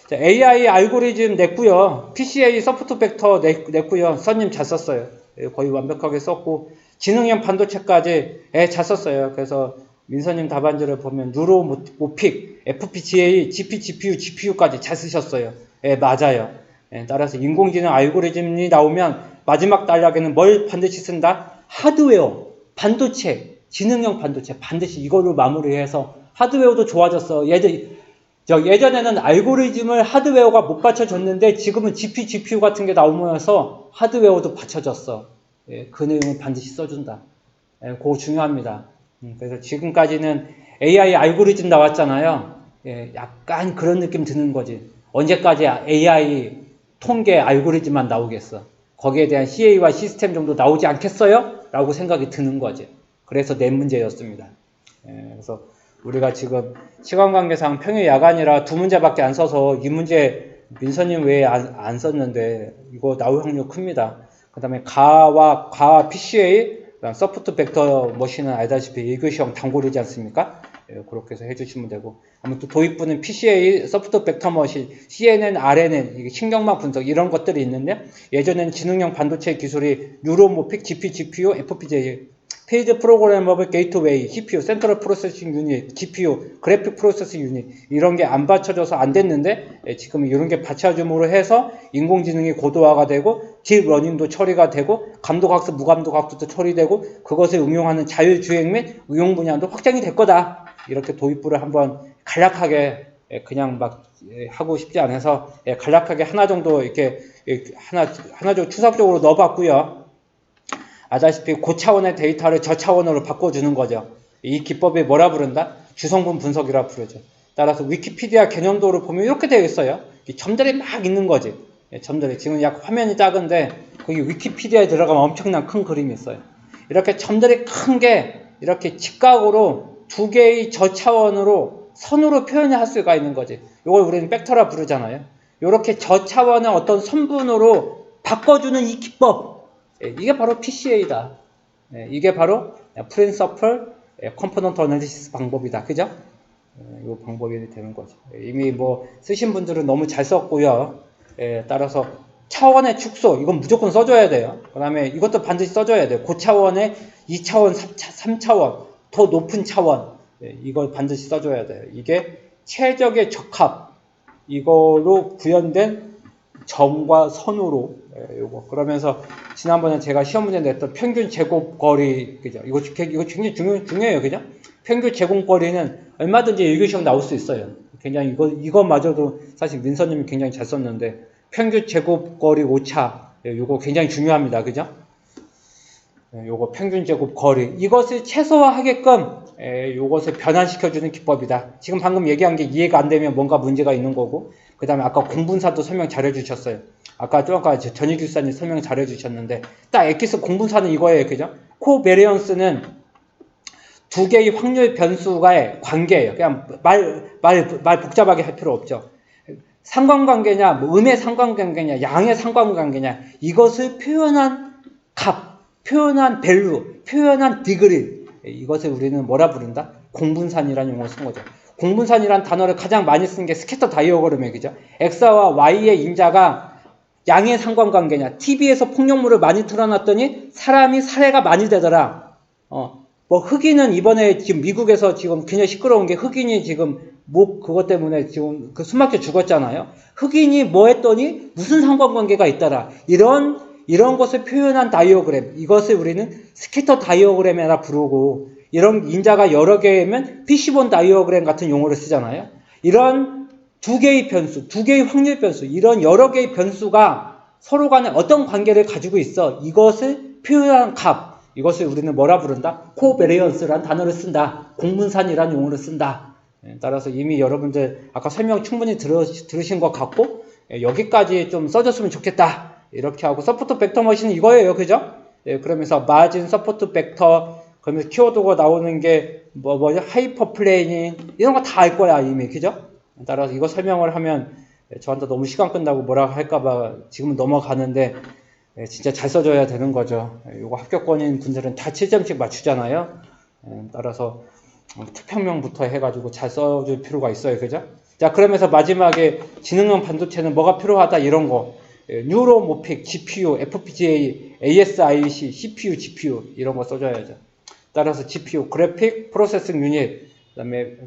자, AI 알고리즘 냈고요. PCA 서포트 벡터 냈고요. 선님 잘 썼어요. 거의 완벽하게 썼고 지능형 반도체까지 잘 썼어요. 그래서 민서님 답안지를 보면 누로 모픽, FPGA, GP, GPU, GPU까지 잘 쓰셨어요. 맞아요. 따라서 인공지능 알고리즘이 나오면 마지막 단락에는 뭘 반드시 쓴다? 하드웨어, 반도체, 지능형 반도체 반드시 이걸로 마무리해서 하드웨어도 좋아졌어. 예전에는 알고리즘을 하드웨어가 못 받쳐줬는데 지금은 GP, GPU 같은 게 나오면서 하드웨어도 받쳐졌어. 그 내용을 반드시 써준다. 그거 중요합니다. 그래서 지금까지는 AI 알고리즘 나왔잖아요. 약간 그런 느낌 드는 거지. 언제까지 AI 통계 알고리즘만 나오겠어. 거기에 대한 CA와 시스템 정도 나오지 않겠어요? 라고 생각이 드는 거지. 그래서 낸 문제였습니다. 그래서 우리가 지금 시간 관계상 평일 야간이라 2문제밖에 안 써서 이 문제 민서님 외에 안 썼는데 이거 나올 확률 큽니다. 그 다음에 가와 PCA, 서포트 벡터 머신은 알다시피 1교시형 단골이지 않습니까? 그렇게 해서 해주시면 되고, 아무튼 도입부는 PCA, 소프트 벡터 머신, CNN, RNN, 이게 신경망 분석 이런 것들이 있는데, 예전에는 지능형 반도체 기술이 뉴로모픽, GPU, FPGA, 페이드 프로그래머블 게이트웨이, CPU, 센트럴 프로세싱 유닛, GPU, 그래픽 프로세싱 유닛 이런 게 안 받쳐져서 안 됐는데, 지금 이런 게 받쳐줌으로 해서 인공지능이 고도화가 되고 딥러닝도 처리가 되고 감독학습, 무감독학습도 처리되고 그것을 응용하는 자율주행 및 응용 분야도 확장이 될 거다. 이렇게 도입부를 한번 간략하게 그냥 막 하고 싶지 않아서 간략하게 하나 정도 이렇게 하나 정도 추상적으로 넣어봤고요. 아다시피 고차원의 데이터를 저차원으로 바꿔주는 거죠. 이 기법이 뭐라 부른다? 주성분 분석이라 부르죠. 따라서 위키피디아 개념도를 보면 이렇게 되어 있어요. 점들이 막 있는 거지. 점들이. 지금 약 화면이 작은데 거기 위키피디아에 들어가면 엄청난 큰 그림이 있어요. 이렇게 점들이 큰 게 이렇게 직각으로 두 개의 저차원으로 선으로 표현할 수가 있는 거지. 이걸 우리는 벡터라 부르잖아요. 이렇게 저차원의 어떤 선분으로 바꿔주는 이 기법. 이게 바로 PCA다. 이게 바로 Principal Component Analysis 방법이다. 그죠? 이 방법이 되는 거죠. 이미 뭐 쓰신 분들은 너무 잘 썼고요. 따라서 차원의 축소, 이건 무조건 써줘야 돼요. 그 다음에 이것도 반드시 써줘야 돼요. 고차원의 2차원, 3차원, 더 높은 차원, 이걸 반드시 써줘야 돼요. 이게 최적의 적합, 이거로 구현된 점과 선으로 요거. 그러면서 지난번에 제가 시험 문제 냈던 평균 제곱거리, 그죠? 이거 굉장히 중요해요, 그죠? 평균 제곱거리는 얼마든지 일교시험 나올 수 있어요. 굉장히 이것마저도 사실 민서님이 굉장히 잘 썼는데 평균 제곱거리 오차, 요거 굉장히 중요합니다, 그죠? 요거 평균 제곱거리, 이것을 최소화하게끔 요것을 변환시켜주는 기법이다. 지금 방금 얘기한 게 이해가 안 되면 뭔가 문제가 있는 거고, 그 다음에 아까 공분사도 설명 잘 해주셨어요. 아까 전희규사님 설명 잘 해주셨는데, 딱 엑기스 공분사는 이거예요, 그죠? 코베리언스는 두 개의 확률 변수가의 관계예요. 그냥 말 복잡하게 할 필요 없죠. 상관관계냐, 뭐 음의 상관관계냐, 양의 상관관계냐, 이것을 표현한 값, 표현한 밸류, 표현한 디그리, 이것을 우리는 뭐라 부른다? 공분산이라는 용어를 쓴 거죠. 공분산이라는 단어를 가장 많이 쓰는 게 스캐터 다이어그램이에요, 그죠? X와 Y의 인자가 양의 상관관계냐, TV에서 폭력물을 많이 틀어놨더니 사람이 살해가 많이 되더라. 뭐 흑인은 이번에 지금 미국에서 지금 굉장히 시끄러운 게 흑인이 지금 그것 때문에 지금 그 숨막혀 죽었잖아요. 흑인이 뭐 했더니 무슨 상관관계가 있더라. 이런 것을 표현한 다이어그램, 이것을 우리는 스캐터 다이어그램이라 부르고, 이런 인자가 여러 개면 피시본 다이어그램 같은 용어를 쓰잖아요. 이런 두 개의 변수, 두 개의 확률 변수, 이런 여러 개의 변수가 서로 간에 어떤 관계를 가지고 있어. 이것을 표현한 값, 이것을 우리는 뭐라 부른다? 코베리언스라는 단어를 쓴다. 공분산이라는 용어를 쓴다. 따라서 이미 여러분들 아까 설명 충분히 들으신 것 같고, 여기까지 좀 써줬으면 좋겠다. 이렇게 하고, 서포트 벡터 머신은 이거예요, 그죠? 그러면서 마진, 서포트 벡터, 그러면서 키워드가 나오는 게 뭐죠? 하이퍼 플레이닝, 이런 거 다 알 거야, 이미, 그죠? 따라서 이거 설명을 하면 저한테 너무 시간 끝나고 뭐라 할까봐 지금은 넘어가는데, 진짜 잘 써줘야 되는 거죠. 이거 합격권인 분들은 다 7점씩 맞추잖아요. 따라서 투표명부터 해가지고 잘 써줄 필요가 있어요, 그죠? 자, 그러면서 마지막에 지능형 반도체는 뭐가 필요하다, 이런 거. 뉴로모픽, GPU, FPGA, ASIC, CPU, GPU 이런 거 써줘야죠. 따라서 GPU, 그래픽 프로세싱 유닛,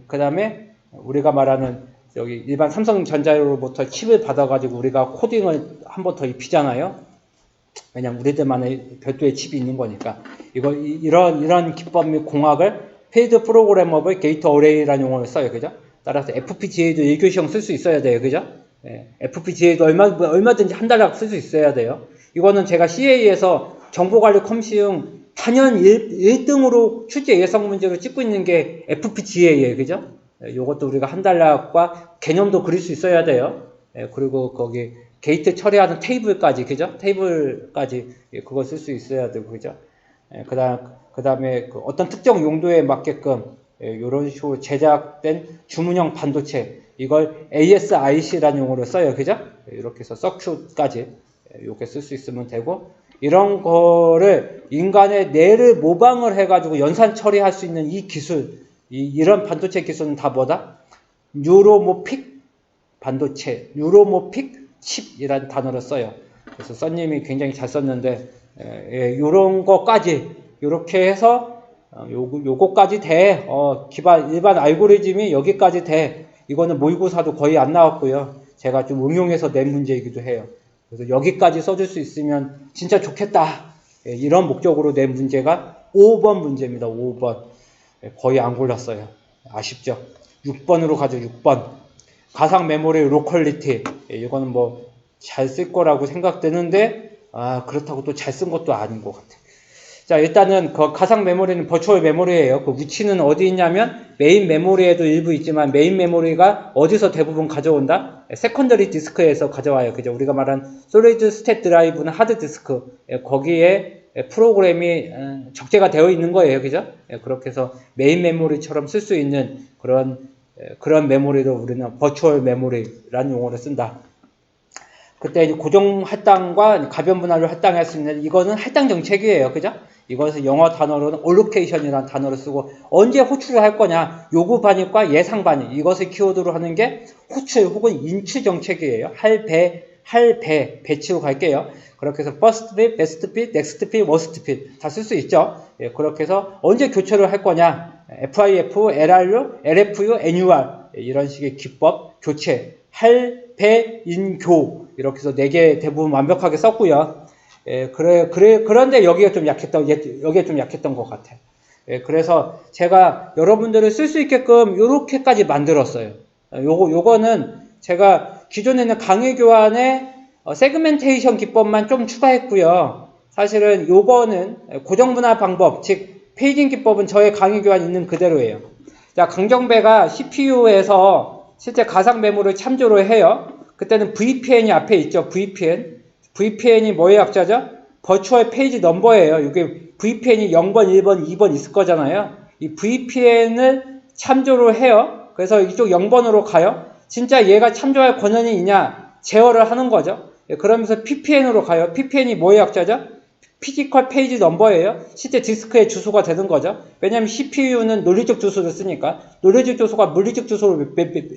그 다음에 우리가 말하는 여기 일반 삼성전자로부터 칩을 받아가지고 우리가 코딩을 한 번 더 입히잖아요. 왜냐면 우리들만의 별도의 칩이 있는 거니까. 이런 기법 및 공학을 페이드 프로그래머블 게이트 어레이라는 용어를 써요, 그죠? 따라서 FPGA도 1교시형 쓸 수 있어야 돼요, 그죠? FPGA도 얼마든지 한 달락 쓸 수 있어야 돼요. 이거는 제가 CA에서 정보관리 컴시용 단연 1등으로 출제 예상 문제로 찍고 있는 게 FPGA예요, 그죠? 이것도 우리가 한 달락과 개념도 그릴 수 있어야 돼요. 그리고 거기 게이트 처리하는 테이블까지, 그죠? 테이블까지 그거 쓸 수 있어야 되고, 그죠? 그 다음에 어떤 특정 용도에 맞게끔 이런 식으로 제작된 주문형 반도체, 이걸 ASIC라는 용어로 써요, 그죠? 이렇게 해서 서큐트까지 이렇게 쓸 수 있으면 되고, 이런 거를 인간의 뇌를 모방을 해가지고 연산 처리할 수 있는 이 기술, 이런 반도체 기술은 다 뭐다? 뉴로모픽 반도체, 뉴로모픽 칩이라는 단어를 써요. 그래서 써님이 굉장히 잘 썼는데, 요런 거까지, 요렇게 해서, 요거까지 돼. 일반 알고리즘이 여기까지 돼. 이거는 모의고사도 거의 안 나왔고요. 제가 좀 응용해서 낸 문제이기도 해요. 그래서 여기까지 써줄 수 있으면 진짜 좋겠다. 이런 목적으로 낸 문제가 5번 문제입니다. 5번. 거의 안 골랐어요. 아쉽죠? 6번으로 가죠. 6번. 가상 메모리 로컬리티. 이거는 뭐 잘 쓸 거라고 생각되는데 그렇다고 또 잘 쓴 것도 아닌 것 같아. 자, 일단은 그 가상 메모리는 버추얼 메모리예요. 그 위치는 어디 있냐면 메인 메모리에도 일부 있지만 메인 메모리가 어디서 대부분 가져온다? 세컨더리 디스크에서 가져와요. 그죠? 우리가 말한 솔리드 스테이트 드라이브는 하드 디스크. 거기에 프로그램이 적재가 되어 있는 거예요. 그죠? 그렇게 해서 메인 메모리처럼 쓸 수 있는 그런 메모리를 우리는 버추얼 메모리라는 용어를 쓴다. 그때 이제 고정 할당과 가변 분할로 할당할 수 있는 이거는 할당 정책이에요. 그죠? 이것을 영어 단어로는 allocation이라는 단어를 쓰고 언제 호출을 할 거냐? 요구 반입과 예상 반입. 이것을 키워드로 하는 게 호출 혹은 인출 정책이에요. 배치로 갈게요. 그렇게 해서 first fit, best fit, next fit, worst fit 다 쓸 수 있죠. 그렇게 해서 언제 교체를 할 거냐? FIF, LRU, LFU, NUR 이런 식의 기법, 교체, 배, 인교 이렇게 해서 4개 대부분 완벽하게 썼고요. 그런데 여기가 좀 약했던 것 같아. 그래서 제가 여러분들을 쓸 수 있게끔 요렇게까지 만들었어요. 요거는 제가 기존에 있는 강의 교환에 세그멘테이션 기법만 좀 추가했고요. 사실은 요거는 고정분할 방법, 즉 페이징 기법은 저의 강의 교환 있는 그대로예요. 자, 강정배가 CPU에서 실제 가상 메모를 참조를 해요. 그때는 VPN이 앞에 있죠. VPN이 뭐의 약자죠? 버추얼 페이지 넘버예요. 이게 VPN이 0번, 1번, 2번 있을 거잖아요. 이 VPN을 참조를 해요. 그래서 이쪽 0번으로 가요. 진짜 얘가 참조할 권한이 있냐? 제어를 하는 거죠. 그러면서 PPN으로 가요. PPN이 뭐의 약자죠? 피지컬 페이지 넘버예요. 실제 디스크의 주소가 되는 거죠. 왜냐하면 CPU는 논리적 주소를 쓰니까 논리적 주소가 물리적 주소로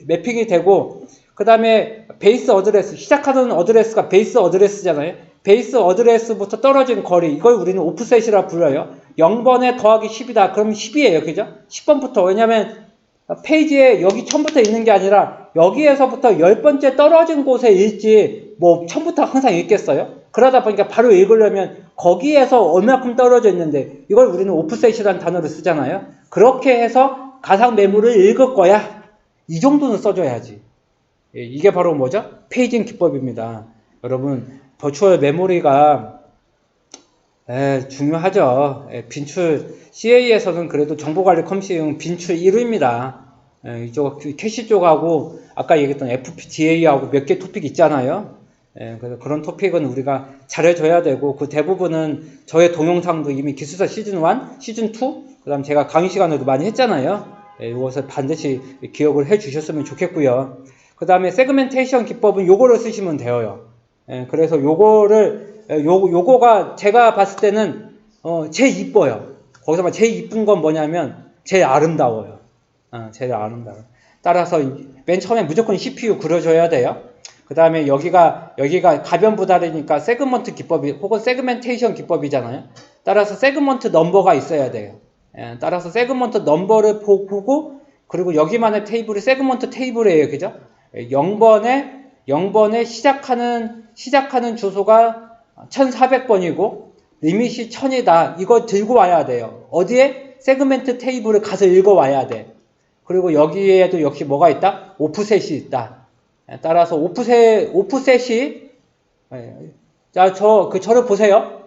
매핑이 되고 그 다음에 베이스 어드레스, 시작하는 어드레스가 베이스 어드레스잖아요. 베이스 어드레스부터 떨어진 거리, 이걸 우리는 오프셋이라 불러요. 0번에 더하기 10이다. 그럼 10이에요. 그죠? 10번부터. 왜냐면 페이지에 여기 처음부터 있는 게 아니라 여기에서부터 10번째 떨어진 곳에 읽지 뭐 처음부터 항상 읽겠어요? 그러다 보니까 바로 읽으려면 거기에서 얼마큼 떨어져 있는데 이걸 우리는 오프셋이라는 단어를 쓰잖아요. 그렇게 해서 가상 메모를 읽을 거야. 이 정도는 써줘야지. 이게 바로 뭐죠? 페이징 기법입니다. 여러분, 버추얼 메모리가 중요하죠. 빈출, CA에서는 그래도 정보관리 컴퓨팅 빈출 1위입니다. 이쪽 캐시 쪽하고 아까 얘기했던 FPGA하고 몇 개 토픽 있잖아요. 그래서 그런 토픽은 우리가 잘해줘야 되고 그 대부분은 저의 동영상도 이미 기술사 시즌 1, 시즌 2, 그 다음 제가 강의 시간에도 많이 했잖아요. 이것을 반드시 기억을 해 주셨으면 좋겠고요. 그 다음에 세그멘테이션 기법은 요거를 쓰시면 돼요. 그래서 요거가 제가 봤을 때는 제일 이뻐요. 거기서만 제일 이쁜 건 뭐냐면 제일 아름다워요. 제일 아름다워요. 따라서 맨 처음에 무조건 CPU 그려줘야 돼요. 그 다음에 여기가 가변 분할이니까 세그먼트 기법이 혹은 세그멘테이션 기법이잖아요. 따라서 세그먼트 넘버가 있어야 돼요. 따라서 세그먼트 넘버를 보고 그리고 여기만의 테이블이 세그먼트 테이블이에요. 그죠? 0번에 시작하는 주소가 1400번이고 리밋이 1000이다. 이거 들고 와야 돼요. 어디에? 세그멘트 테이블을 가서 읽어 와야 돼. 그리고 여기에도 역시 뭐가 있다? 오프셋이 있다. 따라서 오프셋이 저를 보세요.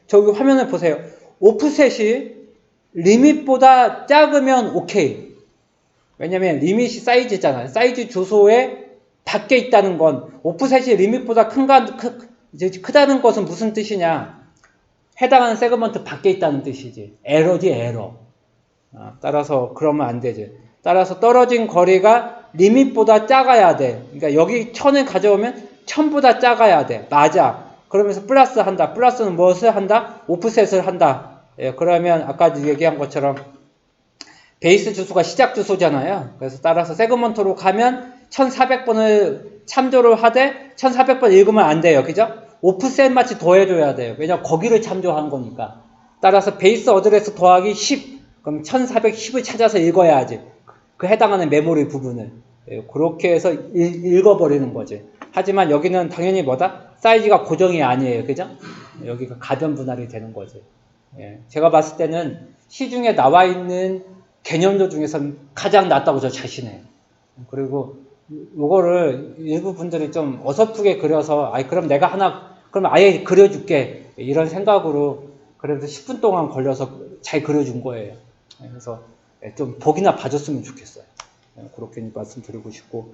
저기 화면을 보세요. 오프셋이 리밋보다 작으면 오케이. 왜냐면 리밋이 사이즈잖아요. 사이즈 주소에 밖에 있다는 건 오프셋이 리밋보다 크다는 것은 무슨 뜻이냐? 해당하는 세그먼트 밖에 있다는 뜻이지. 에러지 에러. 따라서 그러면 안 되지. 따라서 떨어진 거리가 리밋보다 작아야 돼. 그러니까 여기 1000을 가져오면 1000보다 작아야 돼. 맞아. 그러면서 플러스 한다. 플러스는 무엇을 한다? 오프셋을 한다. 그러면 아까 얘기한 것처럼 베이스 주소가 시작 주소잖아요. 그래서 따라서 세그먼트로 가면 1400번을 참조를 하되 1400번 읽으면 안 돼요. 그죠? 오프셋 마치 더해줘야 돼요. 왜냐면 거기를 참조한 거니까. 따라서 베이스 어드레스 더하기 10. 그럼 1410을 찾아서 읽어야지. 그 해당하는 메모리 부분을. 그렇게 해서 읽어버리는 거지. 하지만 여기는 당연히 뭐다? 사이즈가 고정이 아니에요. 그죠? 여기가 가변 분할이 되는 거지. 제가 봤을 때는 시중에 나와 있는 개념도 중에서 가장 낫다고 저 자신해요. 그리고 요거를 일부 분들이 좀 어설프게 그려서 그럼 내가 하나 그럼 아예 그려줄게 이런 생각으로 그래도 10분 동안 걸려서 잘 그려준 거예요. 그래서 좀 보기나 봐줬으면 좋겠어요. 그렇게 말씀드리고 싶고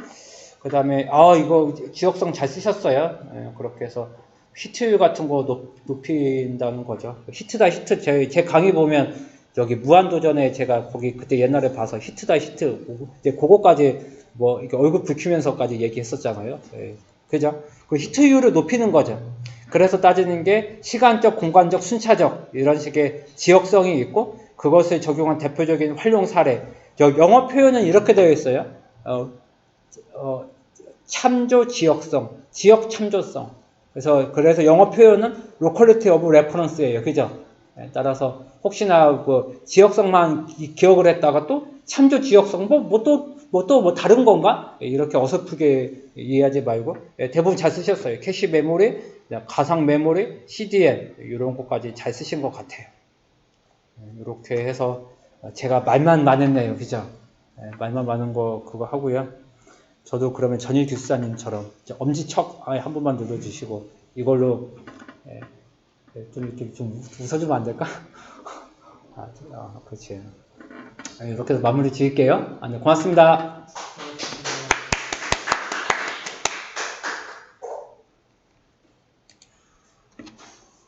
그 다음에 이거 지역성 잘 쓰셨어요. 그렇게 해서 히트율 같은 거 높인다는 거죠. 히트다 히트 제 강의 보면 여기 무한도전에 제가 거기 그때 옛날에 봐서 히트다 히트 이제 그거까지 뭐 이렇게 얼굴 붉히면서까지 얘기했었잖아요. 그죠? 그 히트율을 높이는 거죠. 그래서 따지는 게 시간적, 공간적, 순차적 이런 식의 지역성이 있고 그것을 적용한 대표적인 활용 사례. 영어 표현은 이렇게 되어 있어요. 참조 지역성, 지역 참조성. 그래서 영어 표현은 locality of reference예요. 그죠? 따라서 혹시나 그 지역성만 기억을 했다가 또 참조 지역성 뭐 다른 건가? 이렇게 어설프게 이해하지 말고 대부분 잘 쓰셨어요. 캐시 메모리, 가상 메모리, CDN 이런 것까지 잘 쓰신 것 같아요. 이렇게 해서 제가 말만 많았네요. 그죠? 말만 많은 거 그거 하고요. 저도 그러면 전일 교수사님처럼 엄지척 한 번만 눌러주시고 이걸로 좀 이렇게 좀 웃어주면 안 될까? 그렇지. 이렇게 해서 마무리 지을게요. 네, 고맙습니다.